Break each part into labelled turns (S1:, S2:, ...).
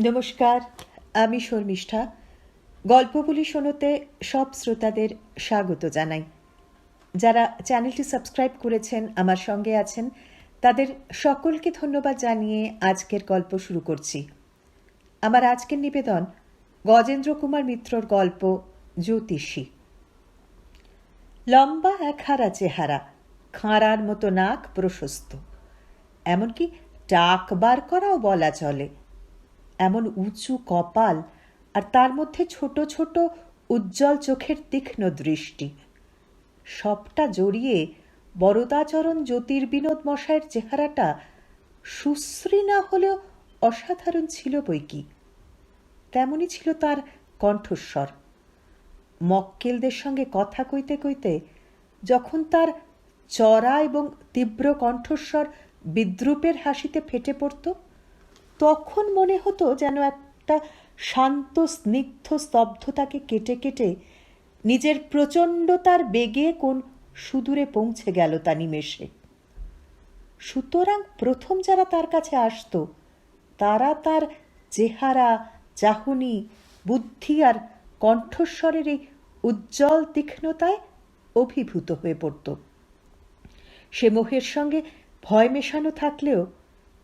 S1: নমস্কার, আমি শর্মিষ্ঠা। গল্পগুলি শোনাতে সব শ্রোতাদের স্বাগত জানাই। যারা চ্যানেলটি সাবস্ক্রাইব করেছেন, আমার সঙ্গে আছেন, তাদের সকলকে ধন্যবাদ জানিয়ে আজকের গল্প শুরু করছি। আমার আজকের নিবেদন গজেন্দ্র কুমার মিত্রর গল্প জ্যোতিষী। লম্বা এক হারা চেহারা, খাঁড়ার মতো নাক প্রশস্ত, এমনকি টাক বার করাও বলা চলে। এমন উঁচু কপাল, আর তার মধ্যে ছোট ছোট উজ্জ্বল চোখের তীক্ষ্ণ দৃষ্টি, সবটা জড়িয়ে বরদাচরণ জ্যোতির্বিনোদ মশায়ের চেহারাটা সুশ্রী না হলেও অসাধারণ ছিল বৈকি। তেমনই ছিল তার কণ্ঠস্বর। মক্কেলদের সঙ্গে কথা কইতে কইতে যখন তার চড়া এবং তীব্র কণ্ঠস্বর বিদ্রূপের হাসিতে ফেটে পড়ত, তখন মনে হতো যেন একটা শান্ত স্নিগ্ধ স্তব্ধতাকে কেটে কেটে নিজের প্রচণ্ডতার বেগে কোন সুদূরে পৌঁছে গেল তা নিমেষে। সুতরাং প্রথম যারা তার কাছে আসত, তারা তার চেহারা, চাহনি, বুদ্ধি আর কণ্ঠস্বরের এই উজ্জ্বল তীক্ষ্ণতায় অভিভূত হয়ে পড়ত। সে মোহের সঙ্গে ভয় মেশানো থাকলেও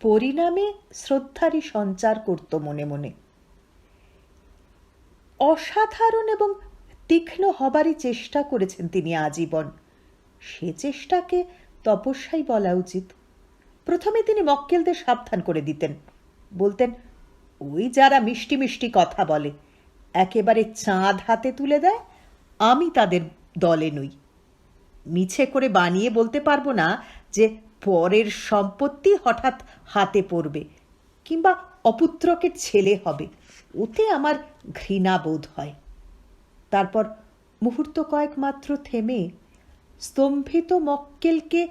S1: পরিণামে শ্রদ্ধারই সঞ্চার করত মনে মনে। অসাধারণ এবং তীক্ষ্ণ হবারই চেষ্টা করেছেন তিনি আজীবন। সে চেষ্টাকে তপস্যাই বলা উচিত। প্রথমে তিনি মক্কেলদের সাবধান করে দিতেন। বলতেন, ওই যারা মিষ্টি মিষ্টি কথা বলে, একেবারে চাঁদ হাতে তুলে দেয়, আমি তাদের দলে নই। মিছে করে বানিয়ে বলতে পারবো না যে পরের সম্পত্তি হঠাৎ হাতে পড়বে কিংবা অপুত্রকের ছেলে হবে, ওতে আমার ঘৃণা বোধ হয়। তারপর মুহূর্ত কয়েক মাত্র থেমে স্তম্ভিত মক্কেলকে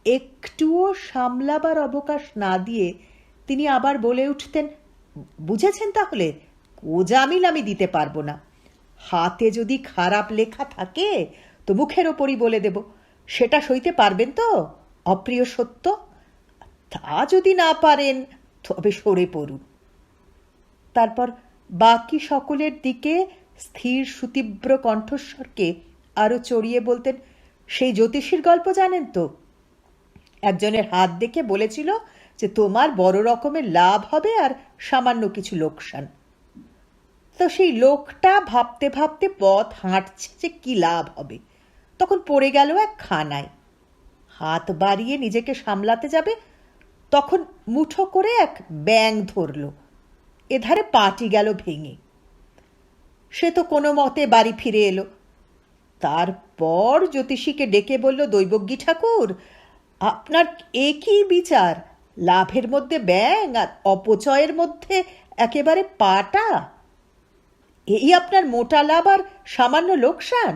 S1: একটুও সামলাবার অবকাশ না দিয়ে তিনি আবার বলে উঠতেন, বুঝেছেন তাহলে? কোজামিল আমি দিতে পারবো না। হাতে যদি খারাপ লেখা থাকে তো মুখের ওপরই বলে দেব। সেটা সইতে পারবেন তো? অপ্রিয় সত্য। তা যদি না পারেন তবে সরে পড়ুন। তারপর বাকি সকলের দিকে স্থির সুতীব্র কণ্ঠস্বরকে আরো চড়িয়ে বলতেন, সেই জ্যোতিষীর গল্প জানেন তো? একজনের হাত দেখে বলেছিল যে তোমার বড় রকমের লাভ হবে আর সামান্য কিছু লোকসান। তো সেই লোকটা ভাবতে ভাবতে পথ হাঁটছে যে কি লাভ হবে, তখন পড়ে গেল এক খানায়। হাত বাড়িয়ে নিজেকে সামলাতে যাবে, তখন মুঠো করে এক ব্যাঙ ধরল, এধারে পাটি গেল ভেঙে। সে তো কোনো মতে বাড়ি ফিরে এলো। তারপর জ্যোতিষীকে ডেকে বলল, দৈবজ্ঞী ঠাকুর, আপনার একই বিচার, লাভের মধ্যে ব্যাঙ আর অপচয়ের মধ্যে একেবারে পাটা। এই আপনার মোটা লাভ আর সামান্য লোকসান।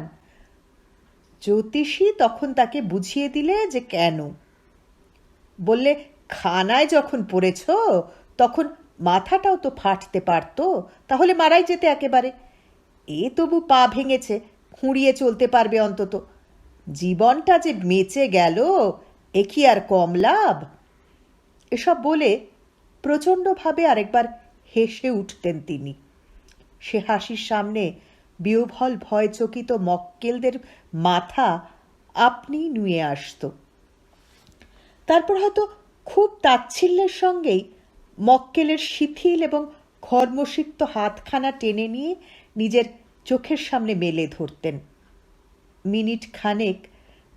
S1: জ্যোতিষী তখন তাকে বুঝিয়ে দিলে যে কেন। বললে, খানায় যখন পড়েছ তখন মাথাটাও তো ফাটতে পারত, তাহলে মারাই যেতে একেবারে। এ তবু পা ভেঙেছে, খুঁড়িয়ে চলতে পারবে অন্তত। জীবনটা যে বেঁচে গেল, এ কি আর কম লাভ? এসব বলে প্রচণ্ডভাবে আরেকবার হেসে উঠতেন তিনি। সে হাসির সামনে বিহ্বল ভয়চকিত মক্কেলদের মাথা আপনি নুয়ে আসত। তারপর হয়তো খুব তাচ্ছিল্যের সঙ্গেই মক্কেলের শিথিল এবং ঘর্মসিক্ত হাতখানা টেনে নিয়ে নিজের চোখের সামনে মেলে ধরতেন। মিনিট খানেক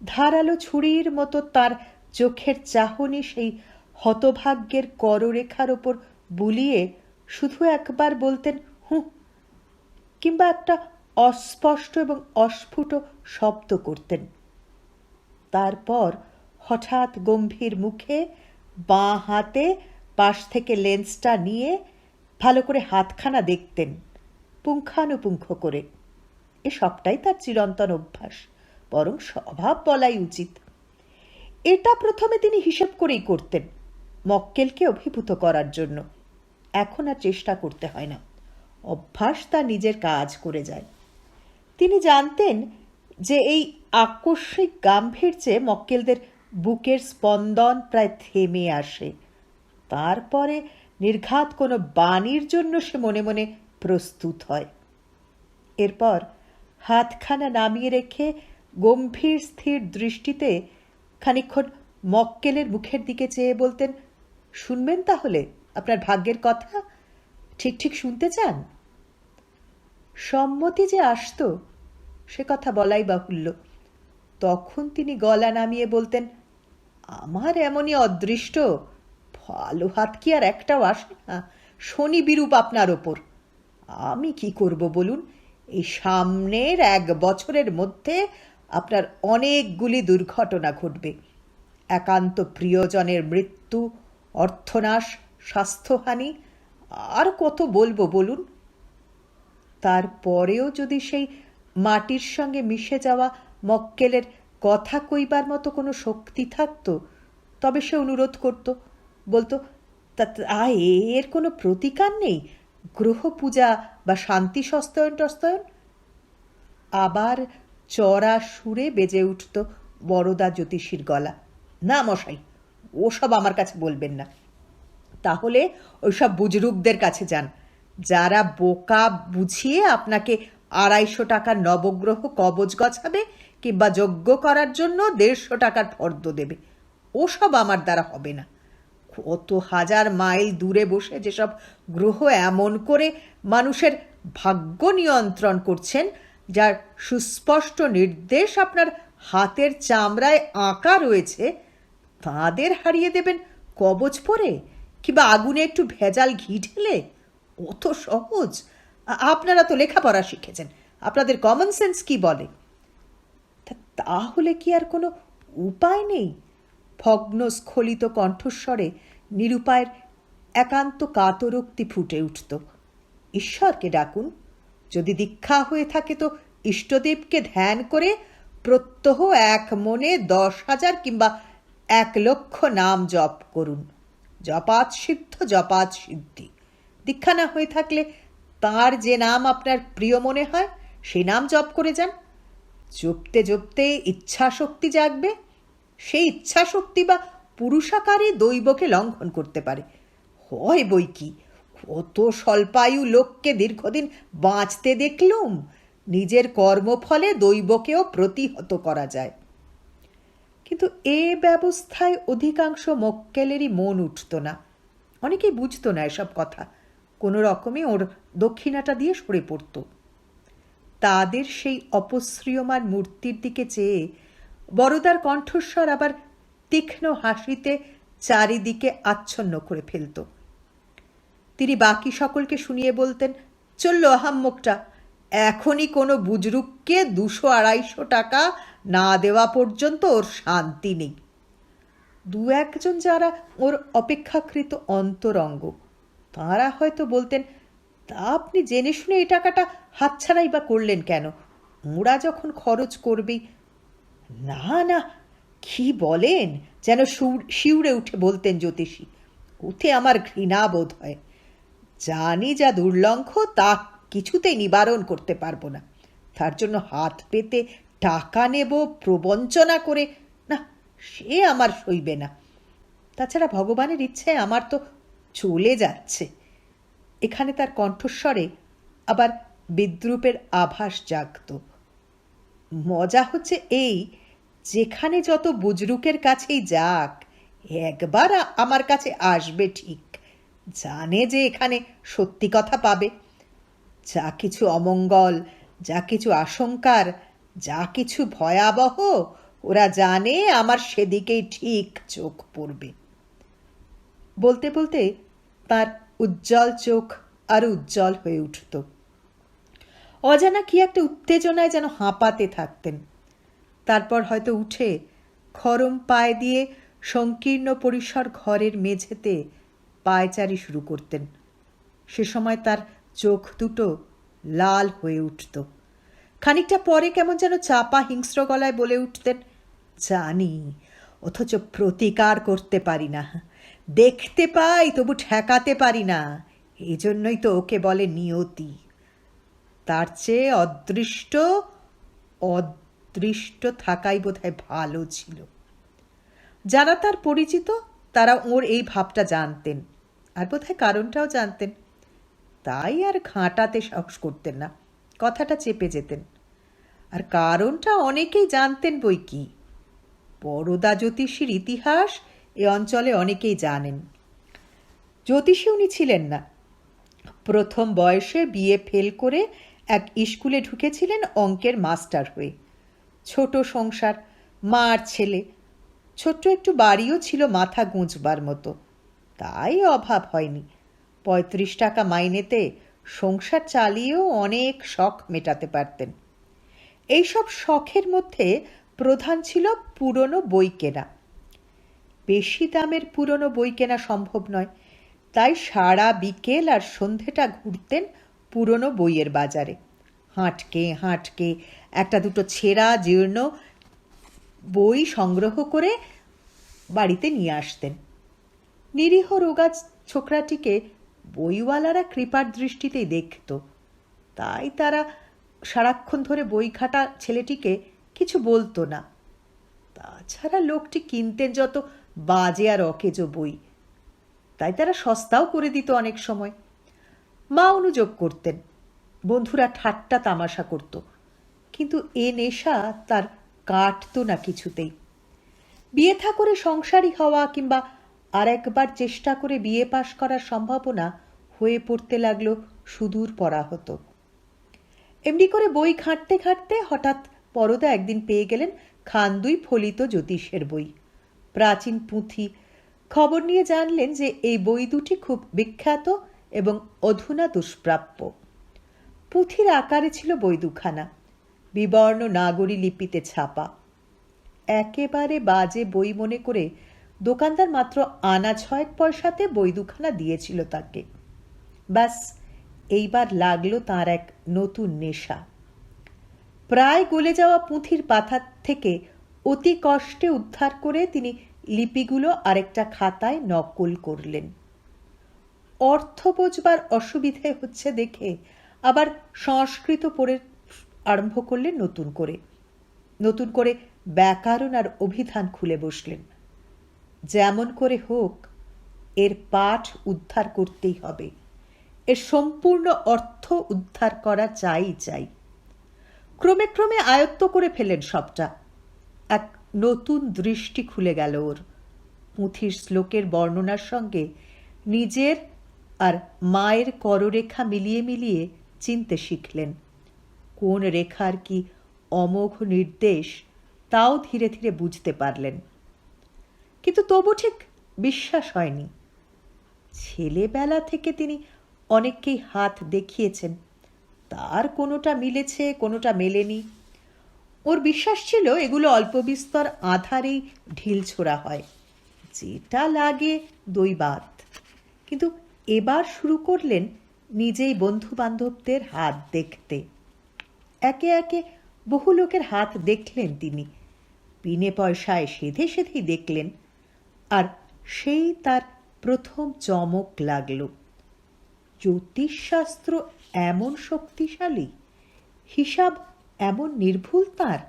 S1: ধারালো ছুরির মতো তার চোখের চাহনি সেই হতভাগ্যের কররেখার ওপর বুলিয়ে শুধু একবার বলতেন, হুঁ, কিংবা একটা অস্পষ্ট এবং অস্ফুট শব্দ করতেন। তারপর হঠাৎ গম্ভীর মুখে বাঁ হাতে পাশ থেকে লেন্সটা নিয়ে ভালো করে হাতখানা দেখতেন, পুঙ্খানুপুঙ্খ করে। এ সবটাই তার চিরন্তন অভ্যাস, বরং স্বভাব বলাই উচিত। এটা প্রথমে তিনি হিসেব করেই করতেন, মক্কেলকে অভিভূত করার জন্য। এখন আর চেষ্টা করতে হয় না, অভ্যাস তার নিজের কাজ করে যায়। তিনি জানতেন যে এই আকস্মিক গাম্ভীর্যে মক্কেলদের বুকের স্পন্দন প্রায় থেমে আসে। তারপরে নির্ঘাত কোনো বাণীর জন্য সে মনে মনে প্রস্তুত হয়। এরপর হাতখানা নামিয়ে রেখে গম্ভীর স্থির দৃষ্টিতে খানিকক্ষণ মক্কেলের মুখের দিকে চেয়ে বলতেন, শুনবেন তাহলে আপনার ভাগ্যের কথা? ঠিক ঠিক শুনতে চান? সম্মতি যে আসতো সে কথা বলাই বাহুল্য। তখন তিনি গলা নামিয়ে বলতেন, আমার এমনই অদৃষ্ট, ভালো হাত কি আর একটাও আসে না, শনি বিরূপ আপনার ওপর। আমি কি করব বলুন? এই সামনের 1 বছরের মধ্যে আপনার অনেকগুলি দুর্ঘটনা ঘটবে। একান্ত প্রিয়জনের মৃত্যু, অর্থনাশ, স্বাস্থ্যহানি, আর কত বলবো বলুন? তারপরেও যদি সেই মাটির সঙ্গে মিশে যাওয়া মক্কেলের কথা কইবার মতো কোনো শক্তি থাকতো, তবে সে অনুরোধ করত, বলতো, তা এর কোনো প্রতিকার নেই? গ্রহ পূজা বা শান্তি সস্তয়ন টস্তয়ন? আবার চড়া সুরে বেজে উঠত বরদা জ্যোতিষীর গলা, না মশাই, ওসব আমার কাছে বলবেন না। তাহলে ওইসব বুজরুকদের কাছে যান, যারা বোকা বুঝিয়ে আপনাকে 250 টাকার নবগ্রহ কবচ গছাবে কিংবা যজ্ঞ করার জন্য 150 টাকার ফর্দ দেবে। ওসব আমার দ্বারা হবে না। কত হাজার মাইল দূরে বসে যেসব গ্রহ এমন করে মানুষের ভাগ্য নিয়ন্ত্রণ করছেন, যার সুস্পষ্ট নির্দেশ আপনার হাতের চামড়ায় আঁকা রয়েছে, তাঁদের হারিয়ে দেবেন কবচ পরে কিংবা আগুনে একটু ভেজাল ঘি ঢেলে? অত সহজ? আপনারা তো লেখাপড়া শিখেছেন, আপনাদের কমন সেন্স কি বলে? তাহলে কি আর কোনো উপায় নেই? ভগ্ন স্খলিত কণ্ঠস্বরে নিরুপায়ের একান্ত কাতরোক্তি ফুটে উঠত। ঈশ্বরকে ডাকুন, যদি দীক্ষা হয়ে থাকে তো ইষ্টদেবকে ধ্যান করে প্রত্যহ এক মনে 10,000 কিংবা 1,00,000 নাম জপ করুন। জপাত সিদ্ধ, জপাত সিদ্ধি। দীক্ষা না হয়ে থাকলে তাঁর যে নাম আপনার প্রিয় মনে হয় সেই নাম জপ করে যান। জপতে জপতে ইচ্ছা শক্তি জাগবে। সেই ইচ্ছা শক্তি বা পুরুষাকারে দৈবকে লঙ্ঘন করতে পারে। হয় বই কি, কত স্বল্পায়ু লোককে দীর্ঘদিন বাঁচতে দেখলুম। নিজের কর্মফলে দৈবকেও প্রতিহত করা যায়। কিন্তু এ ব্যবস্থায় অধিকাংশ মক্কেলেরই মন উঠত না। অনেকেই বুঝতো না এসব কথা, কোনো রকমে ওর দক্ষিণাটা দিয়ে সরে পড়ত। তাদের সেই অপশ্রিয়মান মূর্তির দিকে চেয়ে বরদার কণ্ঠস্বর আবার তীক্ষ্ণ হাসিতে চারিদিকে আচ্ছন্ন করে ফেলত। তিনি বাকি সকলকে শুনিয়ে বলতেন, চলল আহাম্মকটা, এখনই কোনো বুজরুককে 200-250 টাকা না দেওয়া পর্যন্ত ওর শান্তি নেই। 2-1 যারা ওর অপেক্ষাকৃত অন্তরঙ্গ, তাঁরা হয়তো বলতেন, তা আপনি জেনে শুনে এই টাকাটা হাতছাড়াই বা করলেন কেন? ওরা যখন খরচ করবেই। না না, কি বলেন, যেন শিউরে উঠে বলতেন জ্যোতিষী। ওতে আমার ঘৃণা বোধ হয়। জানি যা দুর্লঙ্ঘ তা কিছুতেই নিবারণ করতে পারবো না। তার জন্য হাত পেতে টাকা নেব প্রবঞ্চনা করে, না, সে আমার সইবে না। তাছাড়া ভগবানের ইচ্ছে আমার তো চলে যাচ্ছে। এখানে তার কণ্ঠস্বরে আবার বিদ্রূপের আভাস জাগত। মজা হচ্ছে এই, যেখানে যত বুজরুকের কাছেই যাক, একবার আমার কাছে আসবে ঠিক। জানে যে এখানে সত্যি কথা পাবে। যা কিছু অমঙ্গল, যা কিছু আশঙ্কার, যা কিছু ভয়াবহ, ওরা জানে আমার সেদিকেই ঠিক চোখ পড়বে। বলতে বলতে তার উজ্জ্বল চোখ আরো উজ্জ্বল হয়ে উঠত। অজানা কি একটা উত্তেজনায় যেন হাঁপাতে থাকতেন। তারপর হয়তো উঠে খরম পায়ে দিয়ে সংকীর্ণ পরিসর ঘরের মেঝেতে পায়চারি শুরু করতেন। সে সময় তার চোখ দুটো লাল হয়ে উঠত। খানিকটা পরে কেমন যেন চাপা হিংস্র গলায় বলে উঠতেন, জানি, অথচ প্রতিকার করতে পারি না। দেখতে পাই তবু ঠেকাতে পারি না। এই জন্যই তো ওকে বলে নিয়তি। তার চেয়ে অদৃষ্ট থাকাই বোধহয় ভালো ছিল। যারা তার পরিচিত তারা ওর এই ভাবটা জানতেন। আর বোধহয় কারণটাও জানতেন, তাই আর ঘাঁটাতে সাহস করতেন না, কথাটা চেপে যেতেন। আর কারণটা অনেকেই জানতেন বই কি। বরদা জ্যোতিষীর ইতিহাস এ অঞ্চলে অনেকেই জানেন। জ্যোতিষী উনি ছিলেন না, প্রথম বয়সে বিয়ে ফেল করে এক স্কুলে ঢুকেছিলেন অঙ্কের মাস্টার হয়ে। ছোট সংসার, মা আর ছেলে, ছোট্ট একটু বাড়িও ছিল মাথা গুঁজবার মতো, তাই অভাব হয়নি। ৩৫ টাকা মাইনেতে সংসার চালিয়েও অনেক শখ মেটাতে পারতেন। এইসব শখের মধ্যে প্রধান ছিল পুরনো বই কেনা। বেশি দামের পুরনো বই কেনা সম্ভব নয়, তাই সারা বিকেল আর সন্ধেটা ঘুরতেন পুরনো বইয়ের বাজারে। হাঁটকে হাঁটকে একটা দুটো ছেঁড়া জীর্ণ বই সংগ্রহ করে বাড়িতে নিয়ে আসতেন। নিরীহ রোগা ছোকরাটিকে বইওয়ালারা কৃপার দৃষ্টিতেই দেখত, তাই তারা সারাক্ষণ ধরে বই ঘাটা ছেলেটিকে কিছু বলতো না। তাছাড়া লোকটি কিনতেন যত বাজে আর অকেজো বই, তাই তারা সস্তাও করে দিত অনেক সময়। মা অনুযোগ করতেন, বন্ধুরা ঠাট্টা তামাশা করত, কিন্তু এ নেশা তার কাটত না কিছুতেই। বিয়ে থা করে সংসারী হওয়া কিংবা আর একবার চেষ্টা করে বিয়ে পাশ করার সম্ভাবনা হয়ে পড়তে লাগলো সুদূর পরাহত। এমনি করে বই ঘাঁটতে ঘাঁটতে হঠাৎ পরদা একদিন পেয়ে গেলেন খান্দুই ফলিত জ্যোতিষের বই, প্রাচীন পুঁথি। খবর নিয়ে জানলেন যে এই বই দুটি খুব বিখ্যাত এবং অধুনা দুষ্প্রাপ্য। পুঁথির আকারে ছিল বই দুখানা, বিবর্ণ নাগরী লিপিতে ছাপা। একেবারে বাজে বই মনে করে দোকানদার মাত্র আনা ৬ পয়সাতে বই দুখানা দিয়েছিল তাকে। ব্যাস, এইবার লাগলো তার এক নতুন নেশা। প্রায় গলে যাওয়া পুঁথির পাতা থেকে অতি কষ্টে উদ্ধার করে তিনি লিপিগুলো আরেকটা খাতায় নকল করলেন। অর্থ বোঝবার অসুবিধে হচ্ছে দেখে আবার সংস্কৃত পড়ে আরম্ভ করলেন নতুন করে ব্যাকরণ আর অভিধান খুলে বসলেন। যেমন করে হোক এর পাঠ উদ্ধার করতেই হবে, এর সম্পূর্ণ অর্থ উদ্ধার করা চাই। ক্রমে ক্রমে আয়ত্ত করে ফেলেন সবটা। এক নতুন দৃষ্টি খুলে গেল ওর। পুঁথির শ্লোকের বর্ণনার সঙ্গে নিজের আর মায়ের কররেখা মিলিয়ে মিলিয়ে চিনতে শিখলেন। কোন রেখার কি অমোঘ নির্দেশ তাও ধীরে ধীরে বুঝতে পারলেন, কিন্তু তবু ঠিক বিশ্বাস হয়নি। ছেলেবেলা থেকে তিনি অনেককেই হাত দেখিয়েছেন, তার কোনোটা মিলেছে কোনোটা মেলেনি। ওর বিশ্বাস ছিল এগুলো অল্প বিস্তর আধারেই ঢিল ছোড়া হয়, যেটা লাগে দৈবাত। কিন্তু এবার শুরু করলেন নিজেই বন্ধু বান্ধবদের হাত দেখতে। একে একে বহু লোকের হাত দেখলেন তিনি, বিনে পয়সায় সেধে সেধেই দেখলেন। আর সেই তার প্রথম চমক লাগলো। জ্যোতিষশাস্ত্র এমন শক্তিশালী, হিসাব এমন নির্ভুল তার,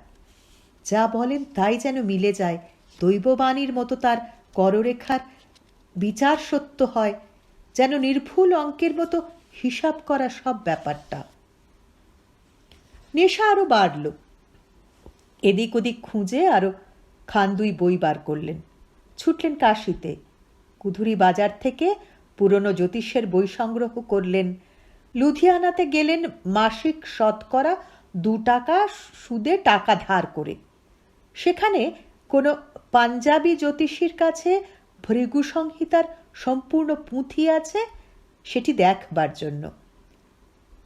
S1: যা বলেন তাই যেন মিলে যায়। দৈববাণীর মতো তার কররেখার বিচার সত্য হয়, যেন নির্ভুল অঙ্কের মতো হিসাব করা সব ব্যাপারটা। নেশা আরো বাড়ল। এদিক ওদিক খুঁজে আরো খান্দুই বই বার করলেন। ছুটলেন কাশিতে, কুধুরি বাজার থেকে পুরনো জ্যোতিষের বই সংগ্রহ করলেন। লুধিয়ানাতে গেলেন মাসিক শতকরা 2 টাকা সুদে টাকা ধার করে। সেখানে কোনো পাঞ্জাবি জ্যোতিষীর কাছে ভৃগু সংহিতার সম্পূর্ণ পুঁথি আছে সেটি দেখবার জন্য।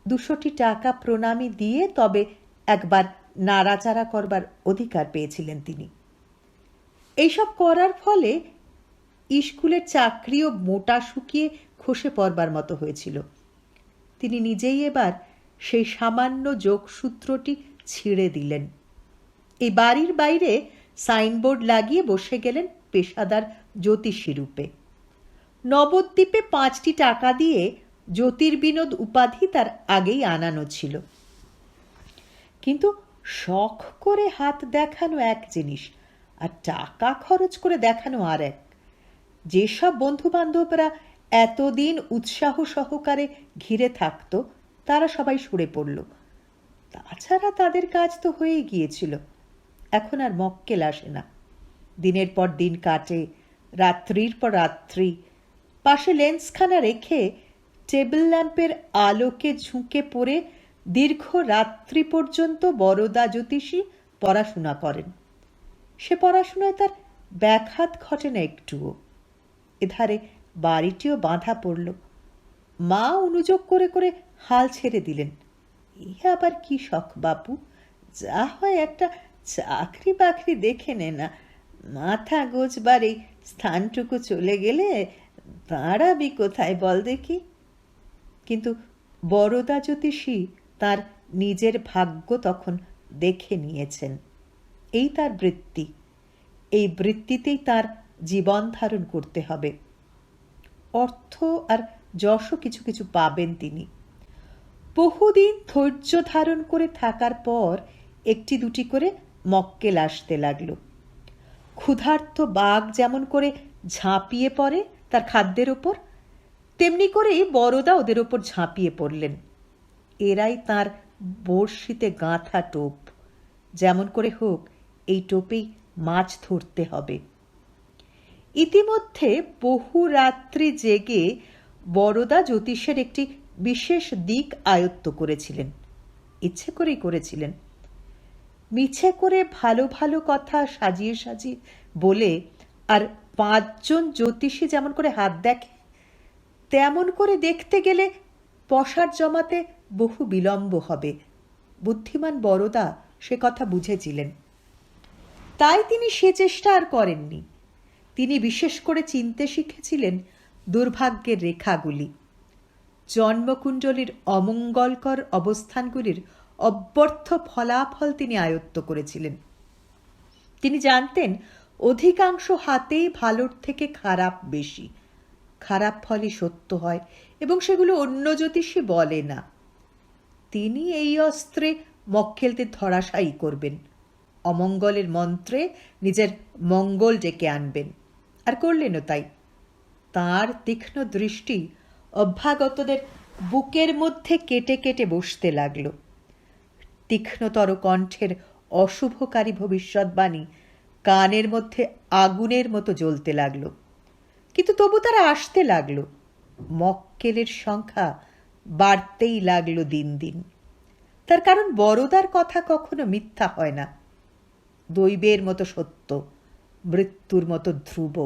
S1: 200 টাকা প্রণামী দিয়ে তবে একবার নাড়াচাড়া করবার অধিকার পেয়েছিলেন তিনি। এইসব করার ফলে স্কুলের চাকরিও মোটা শুকিয়ে খসে পড়বার মতো হয়েছিল। তিনি নিজেই এবার সেই সামান্য যোগসূত্রটি ছিঁড়ে দিলেন। এই বাড়ির বাইরে সাইনবোর্ড লাগিয়ে বসে গেলেন পেশাদার জ্যোতিষী রূপে। নবদ্বীপে 5টি টাকা দিয়ে জ্যোতির্বিনোদ উপাধি তার আগেই আনানো ছিল। কিন্তু শখ করে হাত দেখানো এক জিনিস, আর টাকা খরচ করে দেখানো আর এক। যেসব বন্ধু বান্ধবরা এতদিন উৎসাহ সহকারে ঘিরে থাকত তারা সবাই সরে পড়ল। তাছাড়া তাদের কাজ তো হয়েই গিয়েছিল। এখন আর মক্কেল আসে না। দিনের পর দিন কাটে, রাত্রির পর রাত্রি। পাশে লেন্সখানা রেখে টেবিল ল্যাম্পের আলোকে ঝুঁকে পড়ে দীর্ঘ রাত্রি পর্যন্ত বরদা জ্যোতিষী পড়াশোনা করেন। সে পড়াশোনায় তার ব্যাঘাত ঘটে না একটুও। এধারে বাড়িটিও বাঁধা পড়ল। মা অনুযোগ করে করে হাল ছেড়ে দিলেন। এ আবার কি শখ বাপু, যা হয় একটা চাকরি বাকরি দেখে নে না, মাথা গোছবার এই স্থানটুকু চলে গেলে দাঁড়াবি কোথায় বল দেখি। কিন্তু বরদা জ্যোতিষী তার নিজের ভাগ্য তখন দেখে নিয়েছেন। এই তার বৃত্তি, এই বৃত্তিতেই তার জীবন ধারণ করতে হবে। অর্থ আর যশও কিছু কিছু পাবেন তিনি। বহুদিন ধৈর্য ধারণ করে থাকার পর একটি দুটি করে মক্কেল আসতে লাগলো। ক্ষুধার্ত বাঘ যেমন করে ঝাঁপিয়ে পড়ে তার খাদ্যের ওপর, তেমনি করেই বরদা ওদের ওপর ঝাঁপিয়ে পড়লেন। এরাই তার বড়শিতে গাঁথা টোপ। যেমন করে হোক এই টোপেই মাছ ধরতে হবে। ইতিমধ্যে বহু রাত্রি জেগে বরদা জ্যোতিষের একটি বিশেষ দিক আয়ত্ত করেছিলেন। ইচ্ছে করেই করেছিলেন। মিছে করে ভালো ভালো কথা সাজিয়ে সাজিয়ে বলে আর 5 জন জ্যোতিষী যেমন করে হাত দেখে, তেমন করে দেখতে গেলে পসার জমাতে বহু বিলম্ব হবে। বুদ্ধিমান বরদা সে কথা বুঝেছিলেন। তাই তিনি সে চেষ্টা আর করেননি। তিনি বিশেষ করে চিনতে শিখেছিলেন দুর্ভাগ্যের রেখাগুলি। জন্মকুণ্ডলীর অমঙ্গলকর অবস্থানগুলির অব্যর্থ ফলাফল তিনি আয়ত্ত করেছিলেন। তিনি জানতেন অধিকাংশ হাতেই ভালোর থেকে খারাপ বেশি। খারাপ ফলই সত্য হয় এবং সেগুলো অন্য জ্যোতিষী বলে না। তিনি এই অস্ত্রে মক্কেলদের ধরাশায়ী করবেন, অমঙ্গলের মন্ত্রে নিজের মঙ্গল ডেকে আনবেন। আর করলেনও তাই। তাঁর তীক্ষ্ণ দৃষ্টি অভ্যাগতদের বুকের মধ্যে কেটে কেটে বসতে লাগল। তীক্ষ্ণতর কণ্ঠের অশুভকারী ভবিষ্যৎবাণী কানের মধ্যে আগুনের মতো জ্বলতে লাগল। কিন্তু তবু তারা আসতে লাগল। মক্কেলের সংখ্যা বাড়তেই লাগলো দিন দিন। তার কারণ বরদার কথা কখনো মিথ্যা হয় না। দৈবের মতো সত্য, মৃত্যুর মতো ধ্রুব।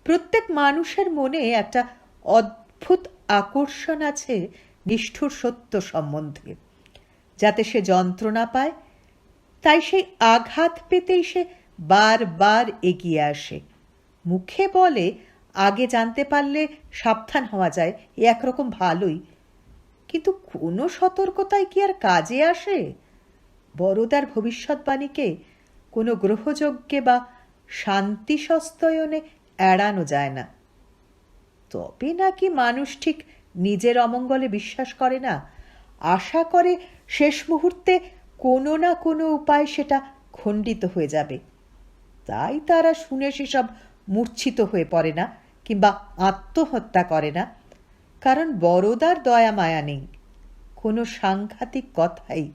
S1: প্রত্যেক মানুষের মনে একটা অদ্ভুত আকর্ষণ আছে নিষ্ঠুর সত্য সম্বন্ধে, যাতে সে যন্ত্রণা পায়। তাই সেই আঘাত পেতেই সে বারবার এগিয়ে আসে। মুখে বলে আগে জানতে পারলে সাবধান হওয়া যায়, এ একরকম ভালোই। কিন্তু কোনো সতর্কতায় কি আর কাজে আসে? বরদার ভবিষ্যৎবাণীকে কোনো গ্রহযজ্ঞে বা শান্তি সস্তয়নে এড়ানো যায় না। তবে নাকি মানুষ ঠিক নিজের অমঙ্গলে বিশ্বাস করে না, আশা করে শেষ মুহূর্তে কোনো না কোনো উপায় সেটা খণ্ডিত হয়ে যাবে। তাই তারা শুনে সেসব মূর্ছিত হয়ে পড়ে না কিংবা আত্মহত্যা করে না। কারণ বরদার দয়া মায়া নেই। কোনো সাংঘাতিক কথাই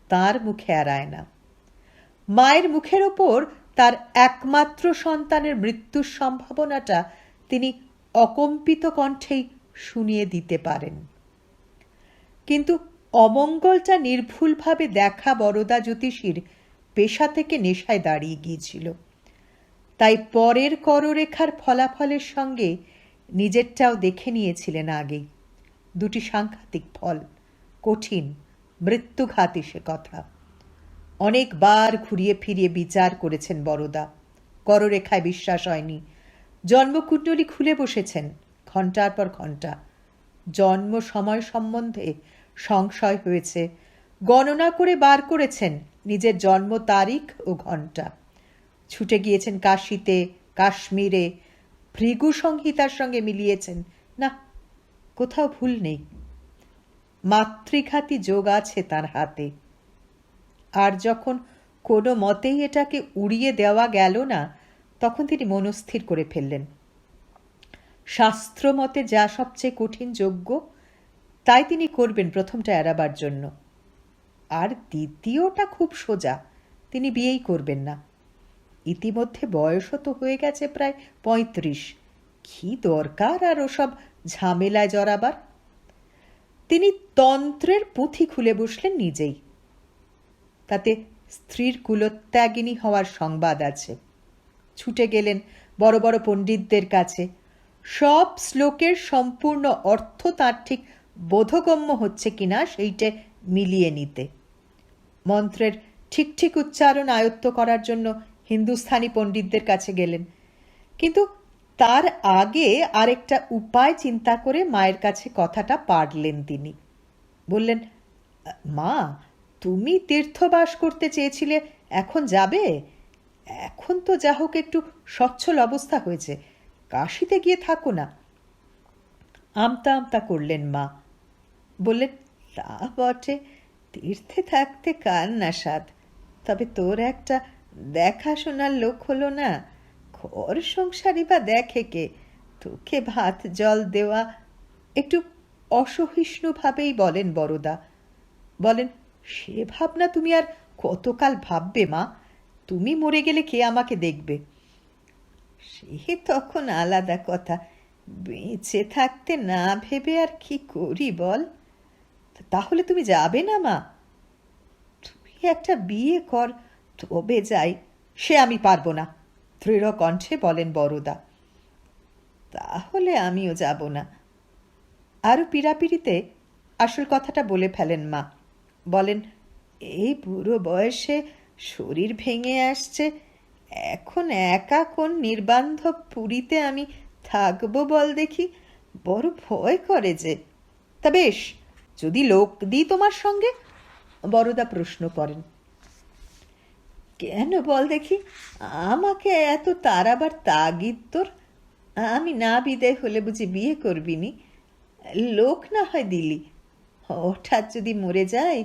S1: তার মুখে এড়ায় না। মায়ের মুখের ওপর তার একমাত্র সন্তানের মৃত্যুর সম্ভাবনাটা তিনি অকম্পিত কণ্ঠেই শুনিয়ে দিতে পারেন। কিন্তু অমঙ্গলটা নির্ভুলভাবে দেখা বরদা জ্যোতিষীর পেশা থেকে নেশায় দাঁড়িয়ে গিয়েছিল। তাই পরের কররেখার ফলাফলের সঙ্গে নিজেরটাও দেখে নিয়েছিলেন আগেই। দুটি সাংঘাতিক ফল, কঠিন, মৃত্যুঘাতী সে কথা। অনেকবার ঘুরিয়ে ফিরিয়ে বিচার করেছেন বরদা। কররেখায় বিশ্বাস হয়নি। জন্মকুণ্ডলী খুলে বসেছেন ঘণ্টার পর ঘণ্টা। জন্ম সময় সম্বন্ধে সংশয় হয়েছে। গণনা করে বার করেছেন নিজের জন্ম তারিখ ও ঘণ্টা। ছুটে গিয়েছেন কাশীতে, কাশ্মীরে, ভৃগু সংহিতার সঙ্গে মিলিয়েছেন। না, কোথাও ভুল নেই। মাতৃঘাতী যোগ আছে তার হাতে। আর যখন কোনো মতেই এটাকে উড়িয়ে দেওয়া গেল না, তখন তিনি মনস্থির করে ফেললেন, শাস্ত্রমতে যা সবচেয়ে কঠিন যজ্ঞ তাই তিনি করবেন প্রথমটা এড়াবার জন্য, আর দ্বিতীয়টা খুব সোজা, তিনি বিয়েই করবেন না। ইতিমধ্যে বয়সও তো হয়ে গেছে প্রায় 35, কি দরকার আর ওসব ঝামেলায় জড়াবার। তিনি তন্ত্রের পুঁথি খুলে বসলেন নিজেই। তাতে স্ত্রীর কুলত্যাগিনী হওয়ার সংবাদ আছে। ছুটে গেলেন বড় বড় পণ্ডিতদের কাছে, সব শ্লোকের সম্পূর্ণ অর্থ তার ঠিক বোধগম্য হচ্ছে কিনা সেইটে মিলিয়ে নিতে। মন্ত্রের ঠিক ঠিক উচ্চারণ আয়ত্ত করার জন্য হিন্দুস্থানি পণ্ডিতদের কাছে গেলেন, কিন্তু তার আগে আরেকটা উপায় চিন্তা করে মায়ের কাছে কথাটা পাড়লেন তিনি। বললেন, মা, তুমি তীর্থবাস করতে চেয়েছিলে, এখন যাবে? এখন তো যা হোক একটু সচ্ছল অবস্থা হয়েছে, কাশিতে গিয়ে থাকো না। আমতা আমতা করলেন মা। বললেন, তা বটে, তীর্থে থাকতে কার না সাধ, তবে তোর একটা দেখাশোনার লোক হলো না, ঘর সংসারই বা দেখে কে, তোকে ভাত জল দেওয়া। একটু অসহিষ্ণুভাবেই বলেন বড়দা। বলেন, সে ভাবনা তুমি আর কতকাল ভাববে মা, তুমি মরে গেলে কে আমাকে দেখবে? সে তখন আলাদা কথা, বেঁচে থাকতে না ভেবে আর কি করি বল। তাহলে তুমি যাবে না মা? তুই একটা বিয়ে কর, তবে যাই। সে আমি পারবো না, দৃঢ় কণ্ঠে বলেন বড়দা। তাহলে আমিও যাব না। আরও পীড়াপিড়িতে আসল কথাটা বলে ফেলেন মা। বলেন, এই বুড়ো বয়সে শরীর ভেঙে আসছে, এখন একা কোন নির্বান্ধব পুরীতে আমি থাকবো বল দেখি, বড় ভয় করে যে। তা বেশ, যদি লোক দিই তোমার সঙ্গে? বড়দা প্রশ্ন করেন। কেন বল দেখি, আমাকে এত তাড়াবার তাগিদ তোর? আমি না বিদায় হলে বুঝি বিয়ে করবি নি? লোক না হয় দিলি, হঠাৎ যদি মরে যায়,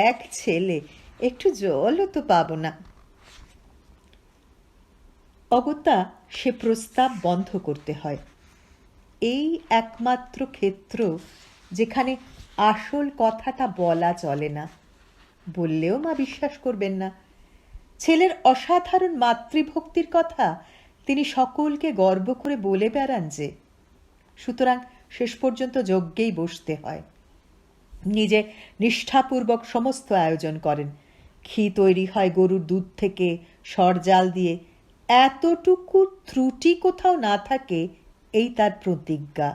S1: এক ছেলে, একটু জলও তো পাবো না। অগত্যা সে প্রস্তাব বন্ধ করতে হয়। এই একমাত্র ক্ষেত্র যেখানে আসল কথাটা বলা চলে না, বললেও মা বিশ্বাস করবেন না। ছেলের অসাধারণ মাতৃভক্তির কথা তিনি সকলকে গর্ব করে বলে বেড়ান যে, সুতরাং শেষ পর্যন্ত যজ্ঞেই বসতে হয়। নিজে নিষ্ঠাপূর্বক সমস্ত আয়োজন করেন। ঘি তৈরি হয় গরুর দুধ থেকে, সরজাল দিয়ে। এতটুকু ত্রুটি কোথাও না থাকে, এই তার প্রতিজ্ঞা।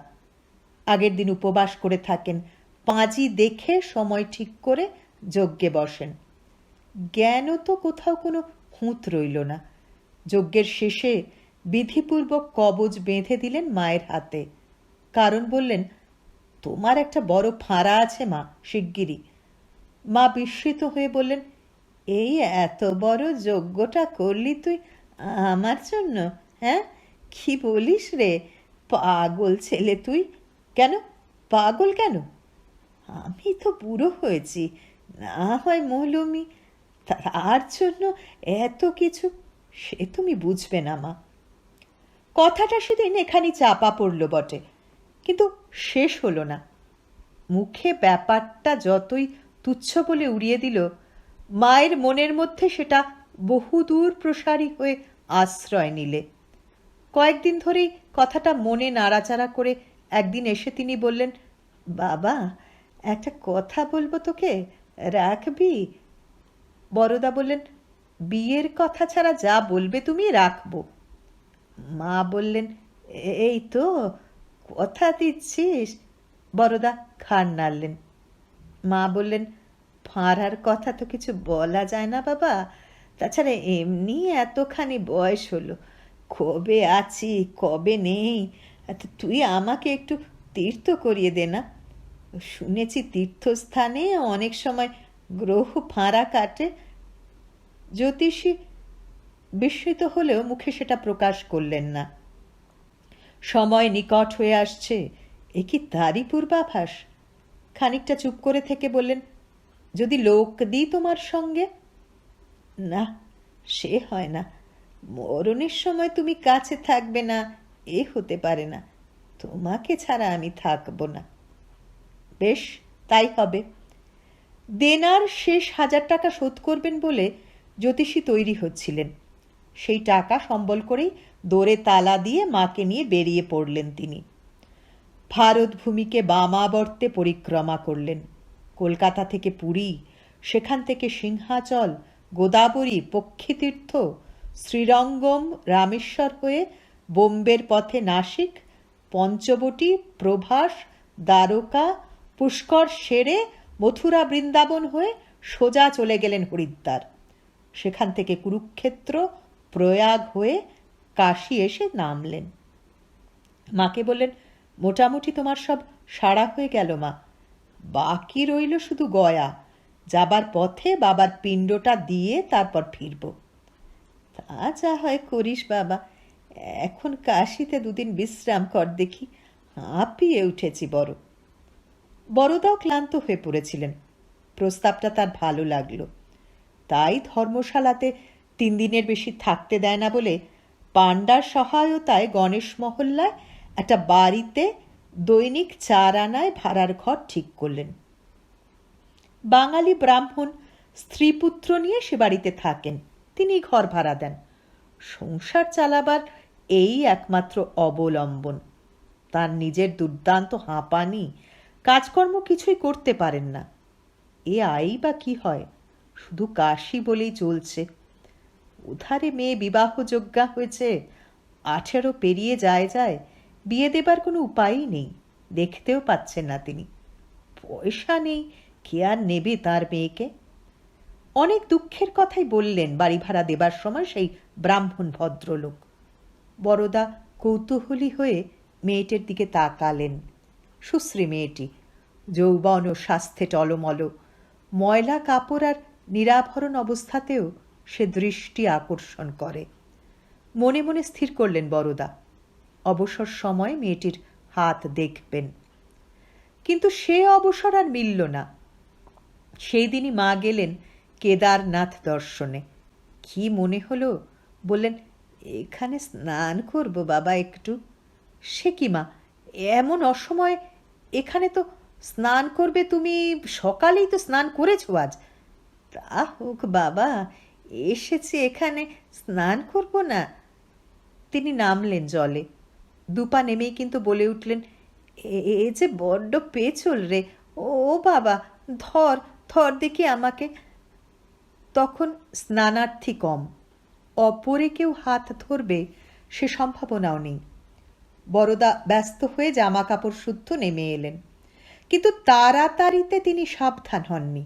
S1: আগের দিন উপবাস করে থাকেন, পাঁজি দেখে সময় ঠিক করে যজ্ঞে বসেন। জ্ঞানও তো কোথাও কোনো খুঁত রইল না। যজ্ঞের শেষে বিধিপূর্বক কবজ বেঁধে দিলেন মায়ের হাতে, কারণ বললেন, তোমার একটা বড় ফাঁড়া আছে মা, শিগগিরই। মা বিস্মিত হয়ে বললেন, এই এত বড় যজ্ঞটা করলি তুই আমার জন্য? হ্যাঁ, কি বলিস রে, পাগল ছেলে তুই। কেন পাগল কেন? আমি তো বুড়ো হয়েছি, না হয় মৌলমি, তার জন্য এত কিছু? সে তুমি বুঝবে না মা। কথাটা সেদিন এখানে চাপা পড়ল বটে, কিন্তু শেষ হলো না। মুখে ব্যাপারটা যতই তুচ্ছ বলে উড়িয়ে দিল, মায়ের মনের মধ্যে সেটা বহুদূর প্রসারী হয়ে আশ্রয় নিলে। কয়েকদিন ধরেই কথাটা মনে নাড়াচাড়া করে একদিন এসে তিনি বললেন, বাবা, একটা কথা বলবো তোকে, রাখবি? বড়দা বললেন, বিয়ের কথা ছাড়া যা বলবে তুমি রাখবো। মা বললেন, এই তো কথা দিচ্ছিস? বড়দা ঘাড় নাড়লেন। মা বললেন, ফাঁড়ার কথা তো কিছু বলা যায় না বাবা, তাছাড়া এমনি এতখানি বয়স হলো, কবে আছি কবে নেই, তুই আমাকে একটু তীর্থ করিয়ে দে না। শুনেছি তীর্থস্থানে অনেক সময় গ্রহ ফাঁড়া কাটে। জ্যোতিষী বিস্মিত হলেও মুখে সেটা প্রকাশ করলেন না। সময় নিকট হয়ে আসছে, এ কি তারই পূর্বাভাস? খানিকটা চুপ করে থেকে বললেন, যদি লোক দিই তোমার সঙ্গে? না, সে হয় না, মরণের সময় তুমি কাছে থাকবে না, এ হতে পারে না। তোমাকে ছাড়া আমি থাকবো না। বেশ, তাই হবে। দেনার শেষ 1000 টাকা শোধ করবেন বলে জ্যোতিষী তৈরি হচ্ছিলেন। সেই টাকা সম্বল করেই দোরে তালা দিয়ে মাকে নিয়ে বেরিয়ে পড়লেন তিনি। ভারতভূমিকে বামাবর্তে পরিক্রমা করলেন। কলকাতা থেকে পুরী, সেখান থেকে সিংহাচল, গোদাবরী, পক্ষীতীর্থ, শ্রীরঙ্গম, রামেশ্বর হয়ে বোম্বের পথে নাসিক, পঞ্চবটি, প্রভাস, দ্বারকা, পুষ্কর সেরে মথুরা বৃন্দাবন হয়ে সোজা চলে গেলেন হরিদ্বার। সেখান থেকে কুরুক্ষেত্র, প্রয়াগ হয়ে কাশী এসে নামলেন। মাকে বললেন, মোটামুটি তোমার সব সারা হয়ে গেল মা, বাকি রইল শুধু গয়া। যাবার পথে বাবার পিণ্ডটা দিয়ে তারপর ফিরব। তা যা হয় করিস বাবা, এখন কাশীতে 2 দিন বিশ্রাম কর দেখি, হাঁপিয়ে উঠেছি বড়। বড়দাও ক্লান্ত হয়ে পড়েছিলেন। প্রস্তাবটা তার ভালো লাগলো। তাই ধর্মশালাতে 3 দিনের বেশি থাকতে দেয় না বলে পাণ্ডার সহায়তায় গণেশ মহল্লায় একটা বাড়িতে দৈনিক 4 আনায় ভাড়ার ঘর ঠিক করলেন। বাঙালি ব্রাহ্মণ স্ত্রীপুত্র নিয়ে সে বাড়িতে থাকেন, তিনি ঘর ভাড়া দেন। সংসার চালাবার এই একমাত্র অবলম্বন। তার নিজের দুর্দান্ত হাঁপানি, কাজকর্ম কিছুই করতে পারেন না। এ আই বা কি হয়, শুধু কাশি বলেই চলছে। উধারে মেয়ে বিবাহযোগ্যা হয়েছে, 18 পেরিয়ে যায়, বিয়ে দেবার কোনো উপায়ই নেই, দেখতেও পাচ্ছেন না তিনি। পয়সা নেই, কে আর নেবে তার মেয়েকে? অনেক দুঃখের কথাই বললেন বাড়ি ভাড়া দেবার সময় সেই ব্রাহ্মণ ভদ্রলোক। বড়দা কৌতূহলী হয়ে মেয়েটির দিকে তাকালেন। সুশ্রী মেয়েটি, যৌবন ও স্বাস্থ্যে টলমল, ময়লা কাপড় আর নিরাভরণ অবস্থাতেও সে দৃষ্টি আকর্ষণ করে। মনে মনে স্থির করলেন বড়দা, অবসর সময় মেয়েটির হাত দেখবেন। কিন্তু সে অবসর আর মিলল না। সেই দিনই মা গেলেন কেদারনাথ দর্শনে। কি মনে হলো, বললেন, এখানে স্নান করব বাবা একটু। সে কি মা, এমন অসময়ে এখানে তো স্নান করবে? তুমি সকালেই তো স্নান করেছো আজ। তা হোক বাবা, এসেছি এখানে, স্নান করব না? তিনি নামলেন জলে। 2 পা নেমেই কিন্তু বলে উঠলেন, এ যে বড্ড পেছল রে, ও বাবা, ধর ধর দেখি আমাকে। তখন স্নানার্থী কম, অপরে কেউ হাত ধরবে সে সম্ভাবনাও নেই। বড়দা ব্যস্ত হয়ে জামা কাপড় শুদ্ধ নেমে এলেন, কিন্তু তাড়াতাড়িতে তিনি সাবধান হননি,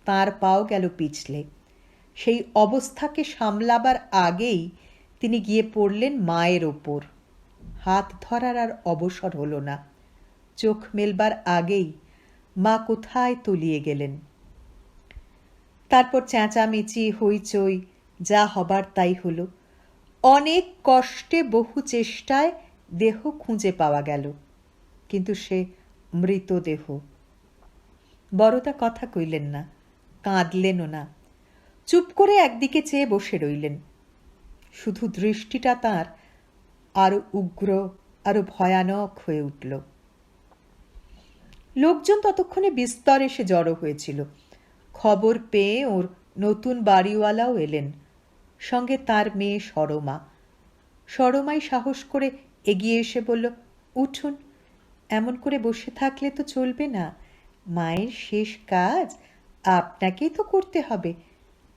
S1: তাঁর পাও গেল পিছলে। সেই অবস্থাকে সামলাবার আগেই তিনি গিয়ে পড়লেন মায়ের ওপর। হাত ধরার আর অবসর হলো না। চোখ মেলবার আগেই মা কোথায় তলিয়ে গেলেন। তারপর চেঁচামেচি, হইচই, যা হবার তাই হলো। অনেক কষ্টে, বহু চেষ্টায় দেহ খুঁজে পাওয়া গেল, কিন্তু সে মৃতদেহ। বড়দা কথা কইলেন না, কাঁদলেনও না, চুপ করে একদিকে চেয়ে বসে রইলেন। শুধু দৃষ্টিটা তাঁর আরো উগ্র, আরো ভয়ানক হয়ে উঠল। লোকজন ততক্ষণে বিস্তর এসে জড়ো হয়েছিল। খবর পেয়ে ওর নতুন বাড়িওয়ালাও এলেন, সঙ্গে তার মেয়ে সরমা। সরমাই সাহস করে এগিয়ে এসে বলল, উঠুন, এমন করে বসে থাকলে তো চলবে না। মায়ের শেষ কাজ আপনাকেই তো করতে হবে,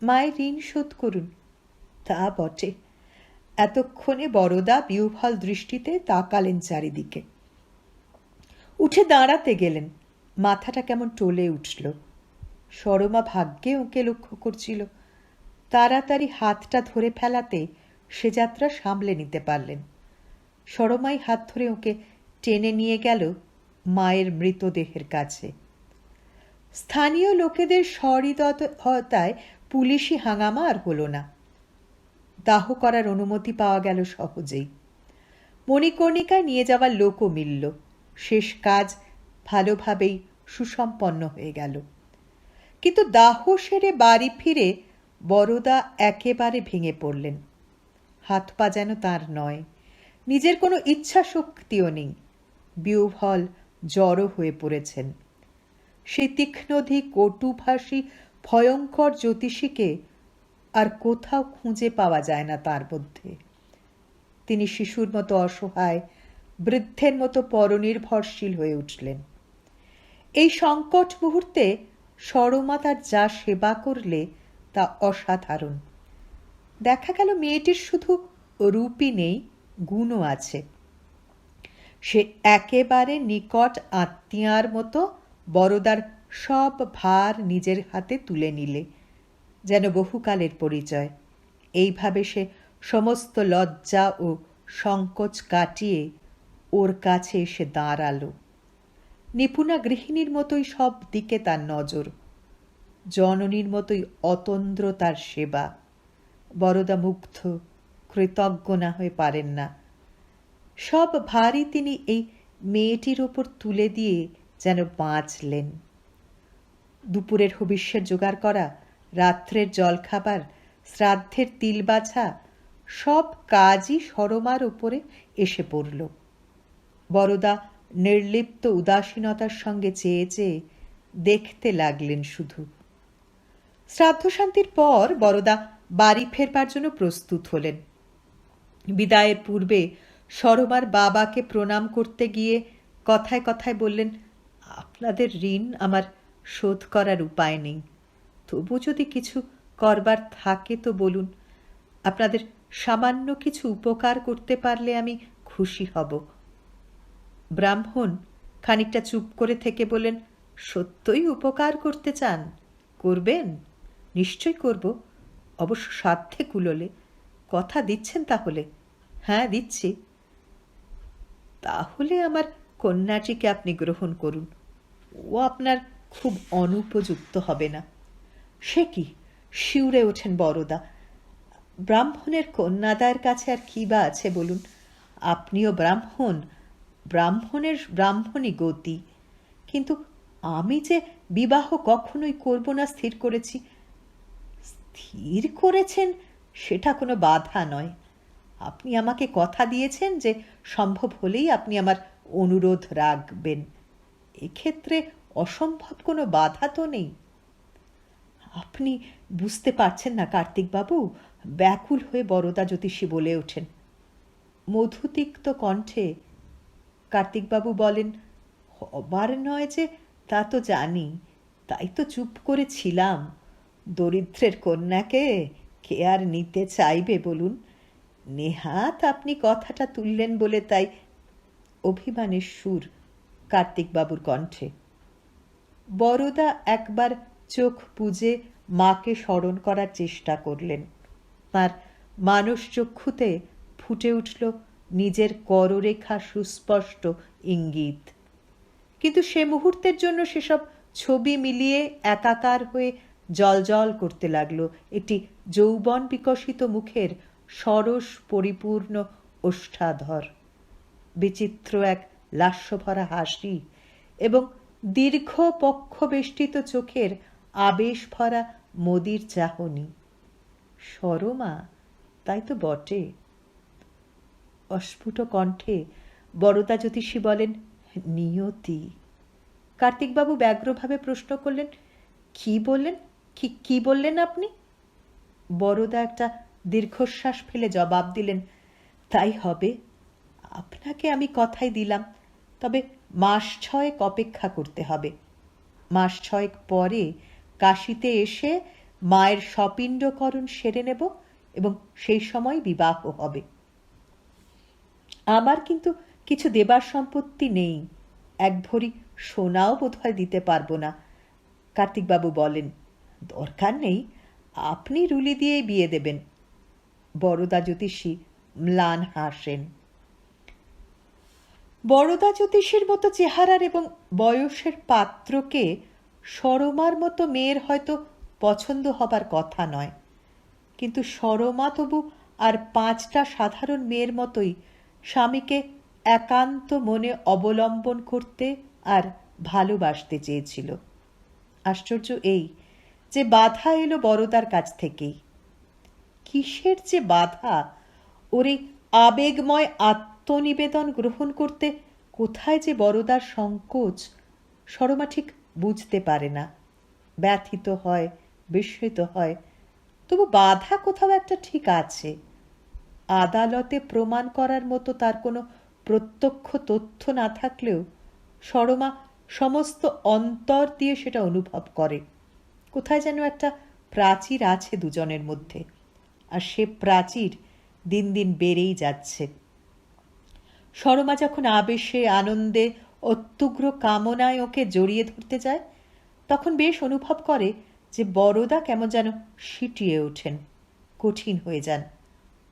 S1: মায়ের ঋণ শোধ করুন। তা বটে। এতক্ষণে বড়দা বিহ্বল দৃষ্টিতে তাকালেন চারিদিকে। উঠে দাঁড়াতে গেলেন, মাথাটা কেমন টলে উঠল। সরমা ভাগ্যে ওকে লক্ষ্য করছিল, তাড়াতাড়ি হাতটা ধরে ফেলাতে সে যাত্রা সামলে নিতে পারলেন। সরমাই হাত ধরে ওকে টেনে নিয়ে গেল মায়ের মৃতদেহের কাছে। স্থানীয় লোকেদের সহৃদয়তায় পুলিশি হাঙ্গামা আর হলো না। দাহ করার অনুমতি পাওয়া গেল সহজেই। মণিকর্ণিকায় নিয়ে যাওয়ার লোকও মিলল। শেষ কাজ ভালোভাবেই সুসম্পন্ন হয়ে গেল। কিন্তু দাহ সেরে বাড়ি ফিরে বড়দা একেবারে ভেঙে পড়লেন। হাত পা যেন তাঁর নয়, নিজের কোনো ইচ্ছা শক্তিও নেই। বিহ্বল জড়ো হয়ে পড়েছেন। সেই তীক্ষ্ণধী কটুভাষী ভয়ঙ্কর জ্যোতিষীকে আর কোথাও খুঁজে পাওয়া যায় না তার মধ্যে। তিনি শিশুর মতো অসহায়, বৃদ্ধের মতো পরনির্ভরশীল হয়ে উঠলেন। এই সংকট মুহূর্তে সরমা তার যা সেবা করলে তা অসাধারণ। দেখা গেল মেয়েটির শুধু রূপই নেই, গুণও আছে। সে একেবারে নিকট আত্মীয়ার মতো বরদার সব ভার নিজের হাতে তুলে নিলে, যেন বহুকালের পরিচয়। এইভাবে সে সমস্ত লজ্জা ও সংকোচ কাটিয়ে ওর কাছে এসে দাঁড়ালো। নিপুণা গৃহিণীর মতোই সব দিকে তার নজর, জননীর মতোই অতন্দ্র তার সেবা। বরদা মুগ্ধ, কৃতজ্ঞ না হয়ে পারেন না। সব ভারই তিনি এই মেয়েটির ওপর তুলে দিয়ে যেন বাঁচলেন। দুপুরের হবিষ্যের জোগাড় করা, রাত্রের জলখাবার, শ্রাদ্ধের তিল বাছা, সব কাজই সরমার উপরে এসে পড়ল। বরদা নির্লিপ্ত উদাসীনতার সঙ্গে চেয়ে চেয়ে দেখতে লাগলেন শুধু। শ্রাদ্ধশান্তির পর বরদা বাড়ি ফেরবার জন্য প্রস্তুত হলেন। বিদায়ের পূর্বে সরমার বাবাকে প্রণাম করতে গিয়ে কথায় কথায় বললেন, আপনাদের ঋণ আমার শোধ করার উপায় নেই, তবু যদি কিছু করবার থাকে তো বলুন। আপনাদের সামান্য কিছু উপকার করতে পারলে আমি খুশি হব। ব্রাহ্মণ খানিকটা চুপ করে থেকে বললেন, সত্যই উপকার করতে চান? করবেন? নিশ্চয় করব, অবশ্য সাধ্যে কুলোলে। কথা দিচ্ছেন তাহলে? হ্যাঁ, দিচ্ছি। তাহলে আমার কন্যাটিকে আপনি গ্রহণ করুন। ও আপনার খুব অনুপযুক্ত হবে না। সে কি? শিউরে ওঠেন বরদা। ব্রাহ্মণের কন্যাদায়ের কাছে আর কি বা আছে বলুন? আপনিও ব্রাহ্মণ, ব্রাহ্মণের ব্রাহ্মণই গতি। কিন্তু আমি যে বিবাহ কখনোই করব না স্থির করেছি। স্থির করেছেন সেটা কোনো বাধা নয়। আপনি আমাকে কথা দিয়েছেন যে সম্ভব হলেই আপনি আমার অনুরোধ রাখবেন। এক্ষেত্রে অসম্ভব কোনো বাধা তো নেই। আপনি বুঝতে পারছেন না কার্তিকবাবু, ব্যাকুল হয়ে বরদা জ্যোতিষী বলে ওঠেন। মধুতিক্ত কণ্ঠে কার্তিকবাবু বলেন, হবার নয় যে তা তো জানি, তাই তো চুপ করে ছিলাম। দরিদ্রের কন্যাকে কে আর নিতে চাইবে বলুন? নেহাত আপনি কথাটা তুললেন বলে তাই। অভিমানের সুর কার্তিকবাবুর কণ্ঠে। বরদা একবার চোখ বুজে মাকে স্মরণ করার চেষ্টা করলেন। তার মানস চক্ষুতে ফুটে উঠল নিজের কররেখা সুস্পষ্ট ইঙ্গিত। কিন্তু সে মুহূর্তের জন্য সেসব ছবি মিলিয়ে একাকার হয়ে জলজল করতে লাগলো একটি যৌবন বিকশিত মুখের সরস পরিপূর্ণ ওষ্ঠাধর, বিচিত্র এক লাস্যভরা হাসি এবং দীর্ঘ পক্ষবেষ্টিত চোখের আবেশ ভরা মদির চাহনি। সরমা, তাই তো বটে। অস্ফুট কণ্ঠে বরদা জ্যোতিষী বলেন, নিয়তি। কার্তিকবাবু ব্যগ্রভাবে প্রশ্ন করলেন, কি বললেন? কি বললেন আপনি? বরদা একটা দীর্ঘশ্বাস ফেলে জবাব দিলেন, তাই হবে। আপনাকে আমি কথাই দিলাম, তবে মাস 6 অপেক্ষা করতে হবে। মাস 6 পরে কাশীতে এসে মায়ের সপিণ্ডকরণ সেরে নেব এবং সেই সময় বিবাহ হবে। আমার কিন্তু কিছু দেবার সম্পত্তি নেই, এক ভরি সোনাও বোধহয় দিতে পারবো না। কার্তিকবাবু বলেন, দরকার নেই, আপনি রুলি দিয়েই বিয়ে দেবেন। বরদা জ্যোতিষী ম্লান হাসেন। বরদা জ্যোতিষীর মতো চেহারার এবং বয়সের পাত্রকে সরমার মতো মেয়ের হয়তো পছন্দ হবার কথা নয়, কিন্তু সরমা তবু আর 5টা সাধারণ মেয়ের মতোই স্বামীকে একান্ত মনে অবলম্বন করতে আর ভালোবাসতে চেয়েছিল। আশ্চর্য এই যে বাধা এলো বরদার কাছ থেকেই। কিসের যে বাধা? ওর এই আবেগময় আত্মনিবেদন গ্রহণ করতে কোথায় যে বড়দার সংকোচ সরমা ঠিক বুঝতে পারে না। ব্যথিত হয়, বিস্মিত হয়, তবু বাধা কোথাও একটা ঠিক আছে। আদালতে প্রমাণ করার মতো তার কোনো প্রত্যক্ষ তথ্য না থাকলেও সরমা সমস্ত অন্তর দিয়ে সেটা অনুভব করে। কোথায় যেন একটা প্রাচীর আছে দুজনের মধ্যে, আর সে প্রাচীর দিন দিন বেড়েই যাচ্ছে। সরমা যখন আবেশে, আনন্দে, অত্যুগ্র কামনায় ওকে জড়িয়ে ধরতে যায়, তখন বেশ অনুভব করে যে বড়দা কেমন যেন সিটিয়ে ওঠেন, কঠিন হয়ে যান।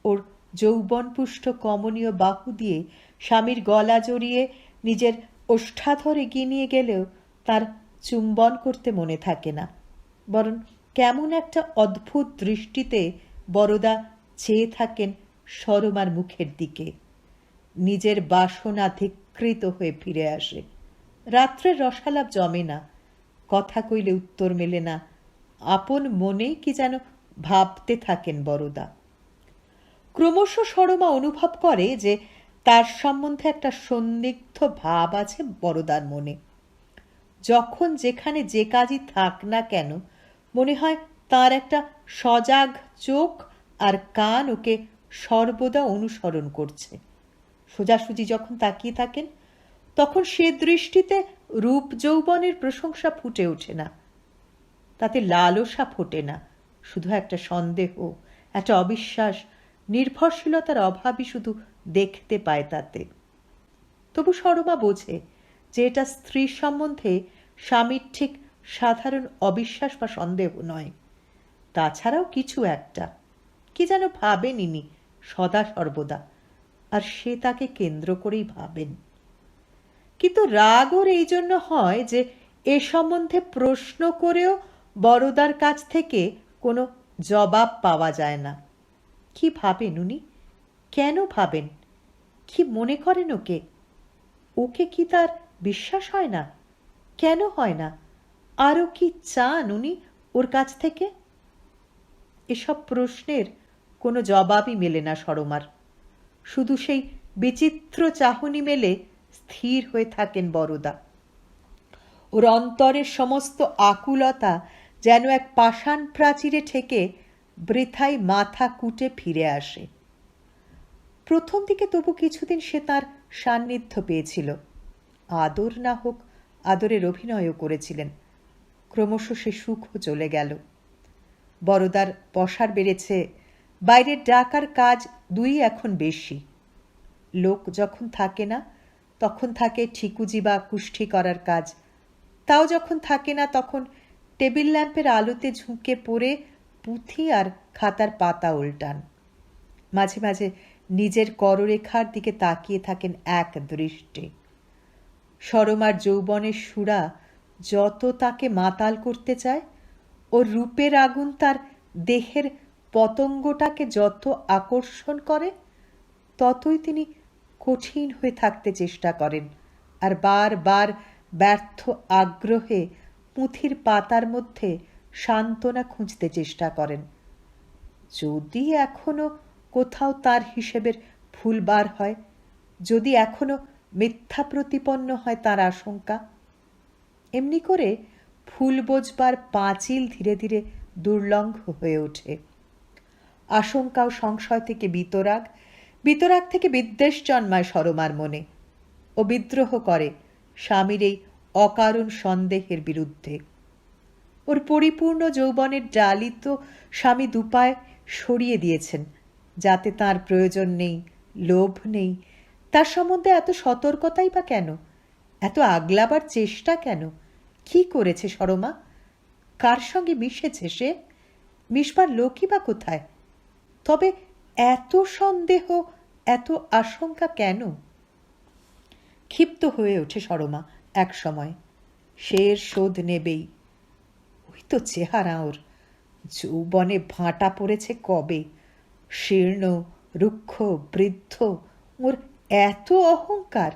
S1: ওর যৌবনপুষ্ট কমনীয় বাহু দিয়ে স্বামীর গলা জড়িয়ে নিজের ওষ্ঠাধর এগিয়ে নিয়ে গেলেও তার চুম্বন করতে মনে থাকে না, বরং কেমন একটা অদ্ভুত দৃষ্টিতে বড়দা চেয়ে থাকেন সরমার মুখের দিকে। নিজের বাসনা ধিক্কৃত হয়ে ফিরে আসে। রাত্রের রসালাপ জমে না, কথা কইলে উত্তর মেলে না, আপন মনেই কি যেন ভাবতে থাকেন বড়দা। ক্রমশ সরমা অনুভব করে যে তার সম্বন্ধে একটা সন্দিগ্ধ ভাব আছে বড়দার মনে। যখন যেখানে যে কাজই থাক না কেন, মনে হয় তার একটা সজাগ চোখ আর কান ওকে সর্বদা অনুসরণ করছে। সোজাসুজি যখন তাকিয়ে থাকেন, তখন সে দৃষ্টিতে রূপ যৌবনের প্রশংসা ফুটে ওঠে না, তাতে লালসা ফোটে না, শুধু একটা সন্দেহ, একটা অবিশ্বাস, নির্ভরশীলতার অভাবই শুধু দেখতে পায় তাতে। তবু সরমা বোঝে যে এটা স্ত্রীর সম্বন্ধে স্বামীর ঠিক সাধারণ অবিশ্বাস বা সন্দেহ নয়, তাছাড়াও কিছু একটা, কি যেন ভাবেন ইনি সদা সর্বদা, আর সে তাকে কেন্দ্র করেই ভাবেন। কিন্তু রাগ ওর এই জন্য হয় যে এ সম্বন্ধে প্রশ্ন করেও বড়দার কাছ থেকে কোনো জবাব পাওয়া যায় না। কি ভাবেন উনি? কেন ভাবেন? কি মনে করেন ওকে? ওকে কি তার বিশ্বাস হয় না? কেন হয় না? আরও কি চান উনি ওর কাছ থেকে? এসব প্রশ্নের কোনো জবাবই মেলে না সরমার। শুধু সেই বিচিত্র চাহনি মেলে স্থির হয়ে থাকেন বড়দা। ওর অন্তরের সমস্ত আকুলতা যেন এক পাষাণ প্রাচীরে ঠেকে বৃথাই মাথা কুটে ফিরে আসে। প্রথম দিকে তবু কিছুদিন সে তার সান্নিধ্য পেয়েছিল, আদর না হোক আদরের অভিনয়ও করেছিলেন। ক্রমশ সে সুখও চলে গেল। বড়দার পসার বেড়েছে, বাইরের ডাকার কাজ দুই এখন বেশি। লোক যখন থাকে না, তখন থাকে ঠিকুজি বা কুষ্ঠি করার কাজ। তাও যখন থাকে না, তখন টেবিল ল্যাম্পের আলোতে ঝুঁকে পড়ে পুঁথি আর খাতার পাতা উল্টান। মাঝে মাঝে নিজের কররেখার দিকে তাকিয়ে থাকেন এক দৃষ্টে। সরমার যৌবনের সুরা যত তাকে মাতাল করতে চায়, ওর রূপের আগুন তার দেহের পতঙ্গটাকে যত আকর্ষণ করে, ততই তিনি কঠিন হয়ে থাকতে চেষ্টা করেন, আর বারবার ব্যর্থ আগ্রহে পুঁথির পাতার মধ্যে সান্ত্বনা খুঁজতে চেষ্টা করেন। যদি এখনো কোথাও তার হিসেবের ভুল বার হয়, যদি এখনো মিথ্যা প্রতিপন্ন হয় তার আশঙ্কা, এমনি করে ভুল বোঝবার পাঁচিল ধীরে ধীরে দুর্লঙ্ঘ হয়ে ওঠে। আশঙ্কা ও সংশয় থেকে বিতরাগ, বিতরাগ থেকে বিদ্বেষ জন্মায় সরমার মনে। ও বিদ্রোহ করে স্বামীর এই অকারণ সন্দেহের বিরুদ্ধে। ওর পরিপূর্ণ যৌবনের ডালি তো স্বামী দুপায় সরিয়ে দিয়েছেন, যাতে তার প্রয়োজন নেই, লোভ নেই। তার সম্বন্ধে এত সতর্কতাই বা কেন? এত আগলাবার চেষ্টা কেন? কি করেছে সরমা? কার সঙ্গে মিশেছে সে? মিশবার লোকই বা কোথায়? তবে এত সন্দেহ, এত আশঙ্কা কেন? ক্ষিপ্ত হয়ে ওঠে সরমা এক সময়। সে এর শোধ নেবেই। ওই তো চেহারা ওর, যৌবনে ভাঁটা পড়েছে কবে, শীর্ণ, রুক্ষ, বৃদ্ধ, ওর এত অহংকার।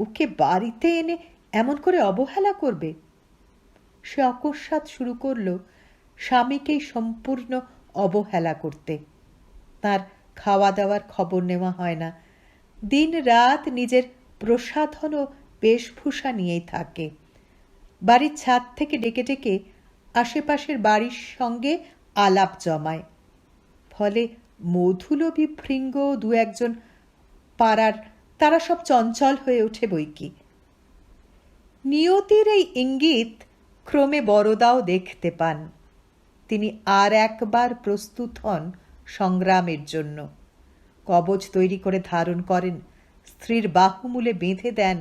S1: ওকে বাড়িতে এনে এমন করে অবহেলা করবে? সে অকস্মাৎ শুরু করল স্বামীকেই সম্পূর্ণ অবহেলা করতে। তার খাওয়া দাওয়ার খবর নেওয়া হয় না, দিন রাত নিজের প্রসাধন ও বেশভূষা নিয়েই থাকে। বাড়ির ছাদ থেকে ডেকে ডেকে আশেপাশের বাড়ির সঙ্গে আলাপ জমায়। ফলে মধুলোভী ভৃঙ্গ দু একজন পাড়ার, তারা সব চঞ্চল হয়ে ওঠে বৈকি। নিয়তির এই ইঙ্গিত ক্রমে বরদাও দেখতে পান। তিনি আর একবার প্রস্তুত হন সংগ্রামের জন্য। কবচ তৈরি করে ধারণ করেন, স্ত্রীর বাহুমূলে বেঁধে দেন।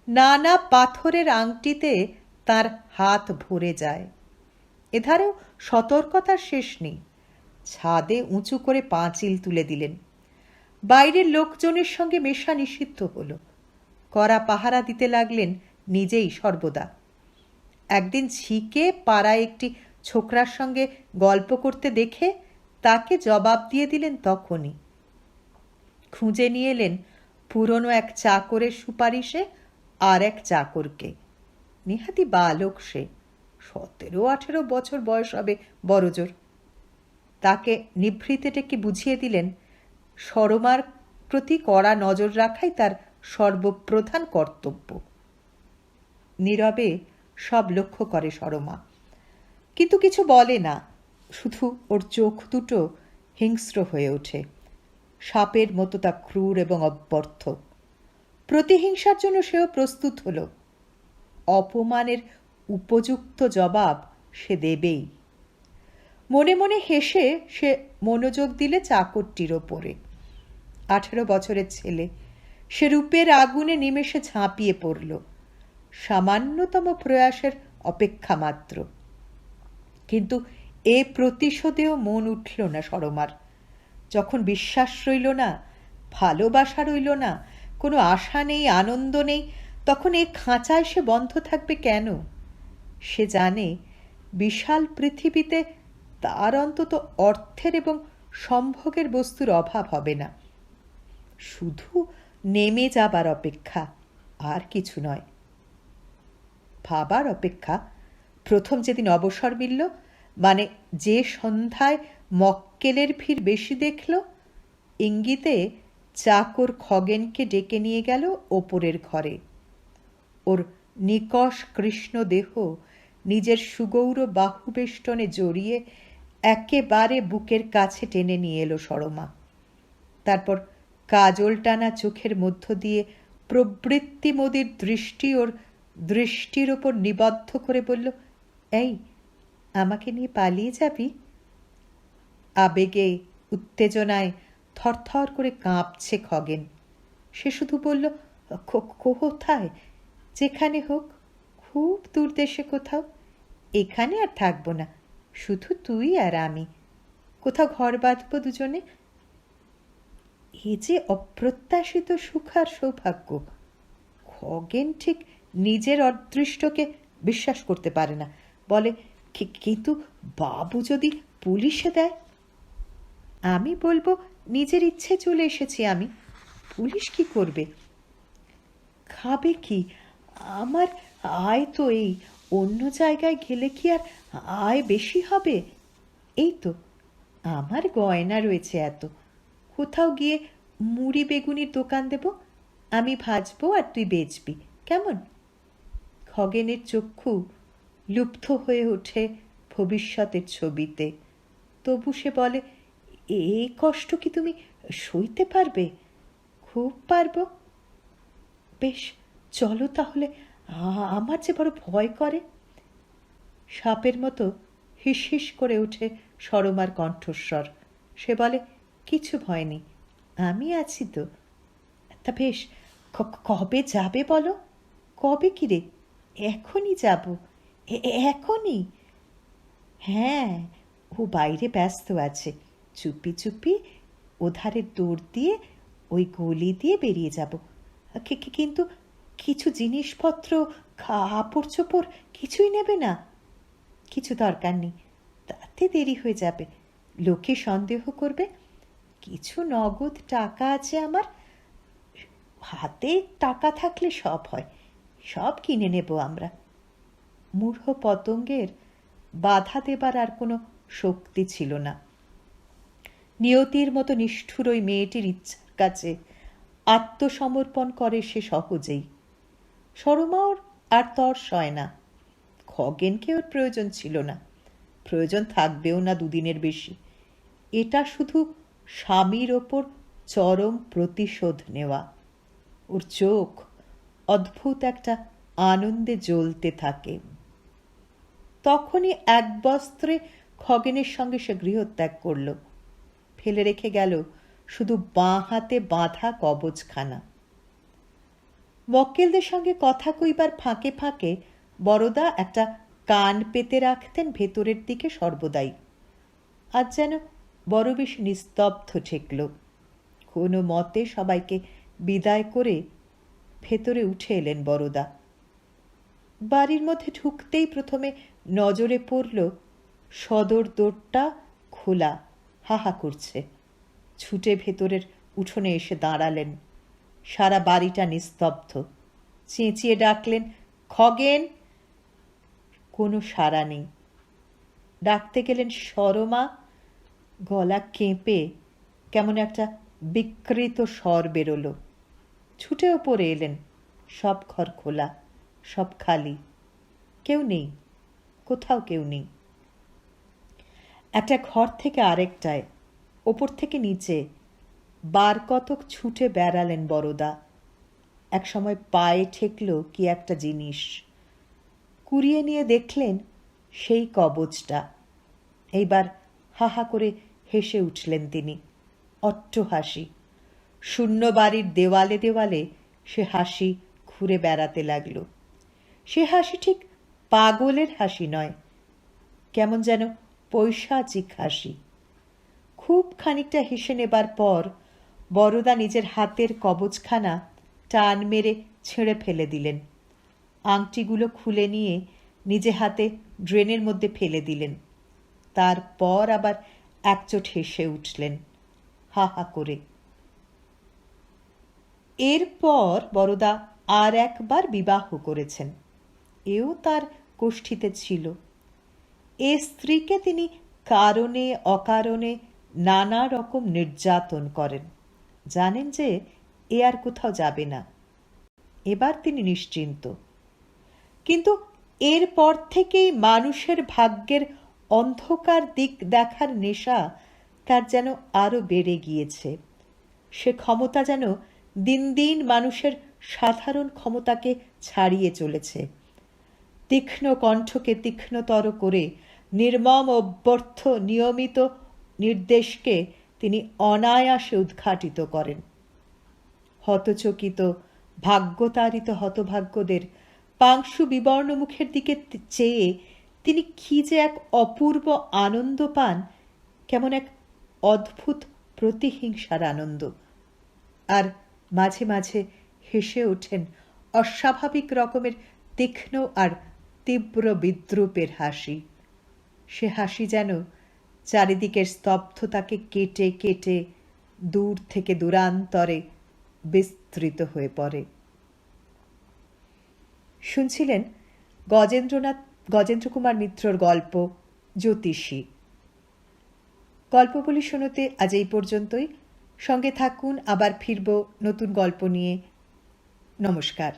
S1: নানা পাথরের আংটিতে তার হাত ভরে যায়। এধারেও সতর্কতার শেষ নেই। ছাদে উঁচু করে পাঁচিল তুলে দিলেন। বাইরের লোকজনের সঙ্গে মেশা নিষিদ্ধ হল। কড়া পাহারা দিতে লাগলেন নিজেই সর্বদা। একদিন ঝিকে পাড়ায় একটি ছোকরার সঙ্গে গল্প করতে দেখে তাকে জবাব দিয়ে দিলেন তখনই। খুঁজে নিয়ে এলেন পুরনো এক চাকরের সুপারিশে আর এক চাকরকে। নেহাতি বালক সে, 17-18 বছর বয়স হবে বড়জোর। তাকে নিভৃতে ডেকে বুঝিয়ে দিলেন সরমার প্রতি কড়া নজর রাখাই তার সর্বপ্রধান কর্তব্য। নীরবে সব লক্ষ্য করে সরমা, কিন্তু কিছু বলে না। শুধু ওর চোখ দুটো হিংস্র হয়ে ওঠে। সাপের মতো তা ক্রূর এবং অব্যর্থ। প্রতিহিংসার জন্য সেও প্রস্তুত হল। অপমানের উপযুক্ত জবাব সে দেবেই। মনে মনে হেসে সে মনোযোগ দিলে চাকরটির ওপরে। 18 বছরের ছেলে, সে রূপের আগুনে নিমেষে ঝাঁপিয়ে পড়ল। সামান্যতম প্রয়াসের অপেক্ষা মাত্র। কিন্তু এ প্রতিশোধেও মন উঠল না সরমার। যখন বিশ্বাস রইল না, ভালোবাসা রইল না, কোনো আশা নেই, আনন্দ নেই, তখন এ খাঁচায় সে বন্ধ থাকবে কেন? সে জানে বিশাল পৃথিবীতে তার অন্তত অর্থের এবং সম্ভোগের বস্তুর অভাব হবে না। শুধু নেমে যাবার অপেক্ষা, আর কিছু নয়। ভাবার অপেক্ষা প্রথম যেদিন অবসর মিলল, মানে যে সন্ধ্যায় মক্কেলের ভিড় বেশি দেখল, ইঙ্গিতে চাকর খগেনকে ডেকে নিয়ে গেল ওপরের ঘরে। ওর নিকষ কৃষ্ণ দেহ নিজের সুগৌর বাহুবেষ্টনে জড়িয়ে একেবারে বুকের কাছে টেনে নিয়ে এলো সরমা। তারপর কাজল টানা চোখের মধ্য দিয়ে প্রবৃত্তিমদির দৃষ্টি ওর দৃষ্টির ওপর নিবদ্ধ করে বলল, এই আমাকে নিয়ে পালিয়ে যাবি? আবেগে উত্তেজনায় থরথর করে কাঁপছে খগেন। সে শুধু বলল, কোথায়? যেখানে হোক, খুব দূর দেশে কোথাও। এখানে আর থাকবো না, শুধু তুই আর আমি। কোথাও ঘর বাঁধবো দুজনে। এ যে অপ্রত্যাশিত সুখ আর সৌভাগ্য। খগেন ঠিক নিজের অদৃষ্টকে বিশ্বাস করতে পারে না। বলে, কিন্তু বাবু যদি পুলিশে দেয়? আমি বলবো নিজের ইচ্ছে চলে এসেছি আমি, পুলিশ কি করবে? খাবে কি? আমার আয় তো এই, অন্য জায়গায় গেলে কি আর আয় বেশি হবে? এই তো আমার গয়না রয়েছে এত, কোথাও গিয়ে মুড়ি বেগুনির দোকান দেব, আমি ভাজবো আর তুই বেচবি, কেমন? খগেনের চক্ষু লুপ্ত হয়ে ওঠে ভবিষ্যতের ছবিতে। তবু সে বলে, এই কষ্ট কি তুমি সইতে পারবে? খুব পারব। বেশ, চলো তাহলে, আমার যে বড় ভয় করে। সাপের মতো হিস হিস করে ওঠে সরমার কণ্ঠস্বর। সে বলে, কিছু ভয় নেই, আমি আছি তো। তা বেশ, কবে যাবে বলো? কবে কি রে? এখনই যাব, এখনই? হ্যাঁ, ও বাইরে ব্যস্ত আছে, চুপি চুপি ওধারের দৌড় দিয়ে ওই গলি দিয়ে বেরিয়ে যাব। কিন্তু কিছু জিনিসপত্র, কাপড় চোপড় কিছুই নেবে না? কিছু দরকার নেই, তাতে দেরি হয়ে যাবে, লোকে সন্দেহ করবে। কিছু নগদ টাকা আছে আমার, হাতে টাকা থাকলে সব হয়, সব কিনে নেব আমরা। মূঢ় পতঙ্গের বাধা দেবার আর কোনো শক্তি ছিল না। নিয়তির মতো নিষ্ঠুর ওই মেয়েটির ইচ্ছার কাছে আত্মসমর্পণ করে সে সহজেই। সরমা ওর আর তর সয় না। খগেনকে ওর প্রয়োজন ছিল না, প্রয়োজন থাকবেও না দুদিনের বেশি। এটা শুধু স্বামীর ওপর চরম প্রতিশোধ নেওয়া। ওর চোখ অদ্ভুত একটা আনন্দে জ্বলতে থাকে। তখনই এক বস্ত্রে খগেনের সঙ্গে সে গৃহত্যাগ করল, ফেলে রেখে গেল শুধু বাঁ হাতে বাঁধা কবচখানা। মক্কেলদের সঙ্গে কথা কইবার ফাঁকে ফাঁকে বরদা একটা কান পেতে রাখতেন ভেতরের দিকে সর্বদাই। আজ যেন বড় বেশি নিস্তব্ধ ঠেকল। কোনো মতে সবাইকে বিদায় করে ভেতরে উঠে এলেন বরদা। বাড়ির মধ্যে ঢুকতেই প্রথমে নজরে পড়ল সদর দোরটা খোলা, হাহা করছে। ছুটে ভেতরের উঠোনে এসে দাঁড়ালেন। সারা বাড়িটা নিস্তব্ধ। চেঁচিয়ে ডাকলেন, খগেন। কোনো সাড়া নেই। ডাকতে গেলেন সরমা। গলা কেঁপে কেমন একটা বিকৃত স্বর বেরোলো। ছুটে ওপরে এলেন। সব ঘর খোলা, সব খালি, কেউ নেই, কোথাও কেউ নেই। একটা ঘর থেকে আরেকটায়, ওপর থেকে নিচে, বার কতক ছুটে বেড়ালেন বরদা। একসময় পায়ে ঠেকল কি একটা জিনিস। কুড়িয়ে নিয়ে দেখলেন সেই কবচটা। এইবার হাহা করে হেসে উঠলেন তিনি। অট্ট হাসি। শূন্য বাড়ির দেওয়ালে দেওয়ালে সে হাসি ঘুরে বেড়াতে লাগল। সে হাসি ঠিক পাগলের হাসি নয়, কেমন যেন পৈশাচিক হাসি। খুব খানিকটা হেসে নেবার পর বরদা নিজের হাতের কবচখানা টান মেরে ছেড়ে ফেলে দিলেন। আংটিগুলো খুলে নিয়ে নিজে হাতে ড্রেনের মধ্যে ফেলে দিলেন। তারপর আবার একচোট হেসে উঠলেন হা হা করে। এরপর বরদা আর একবার বিবাহ করেছেন। এও তার কোষ্ঠীতে ছিল। এ স্ত্রীকে তিনি কারণে অকারণে নানা রকম নির্যাতন করেন। জানেন যে এ আর কোথাও যাবে না। এবার তিনি নিশ্চিন্ত। কিন্তু এরপর থেকেই মানুষের ভাগ্যের অন্ধকার দিক দেখার নেশা তার যেন আরো বেড়ে গিয়েছে। সে ক্ষমতা যেন দিন দিন মানুষের সাধারণ ক্ষমতাকে ছাড়িয়ে চলেছে। তীক্ষ্ণ কণ্ঠকে তীক্ষ্ণতর করে নির্মম অভ্যর্থ নিয়মিত নির্দেশকে তিনি অনায়াসে উদ্ঘাটিত করেন। হতচকিত ভাগ্যতাড়িত হতভাগ্যদের পাংশু বিবর্ণ মুখের দিকে চেয়ে তিনি কি যে এক অপূর্ব আনন্দ পান, কেমন এক অদ্ভুত প্রতিহিংসার আনন্দ। আর মাঝে মাঝে হেসে ওঠেন অস্বাভাবিক রকমের তীক্ষ্ণ আর তীব্র বিদ্রূপের হাসি। সে হাসি যেন চারিদিকের স্তব্ধতাকে কেটে কেটে দূর থেকে দূরান্তরে বিস্তৃত হয়ে পড়ে। শুনছিলেন গজেন্দ্র কুমার মিত্রর গল্প জ্যোতিষী। গল্পগুলি শুনতে আজ এই পর্যন্তই। সঙ্গে থাকুন, আবার ফিরব নতুন গল্প নিয়ে। নমস্কার।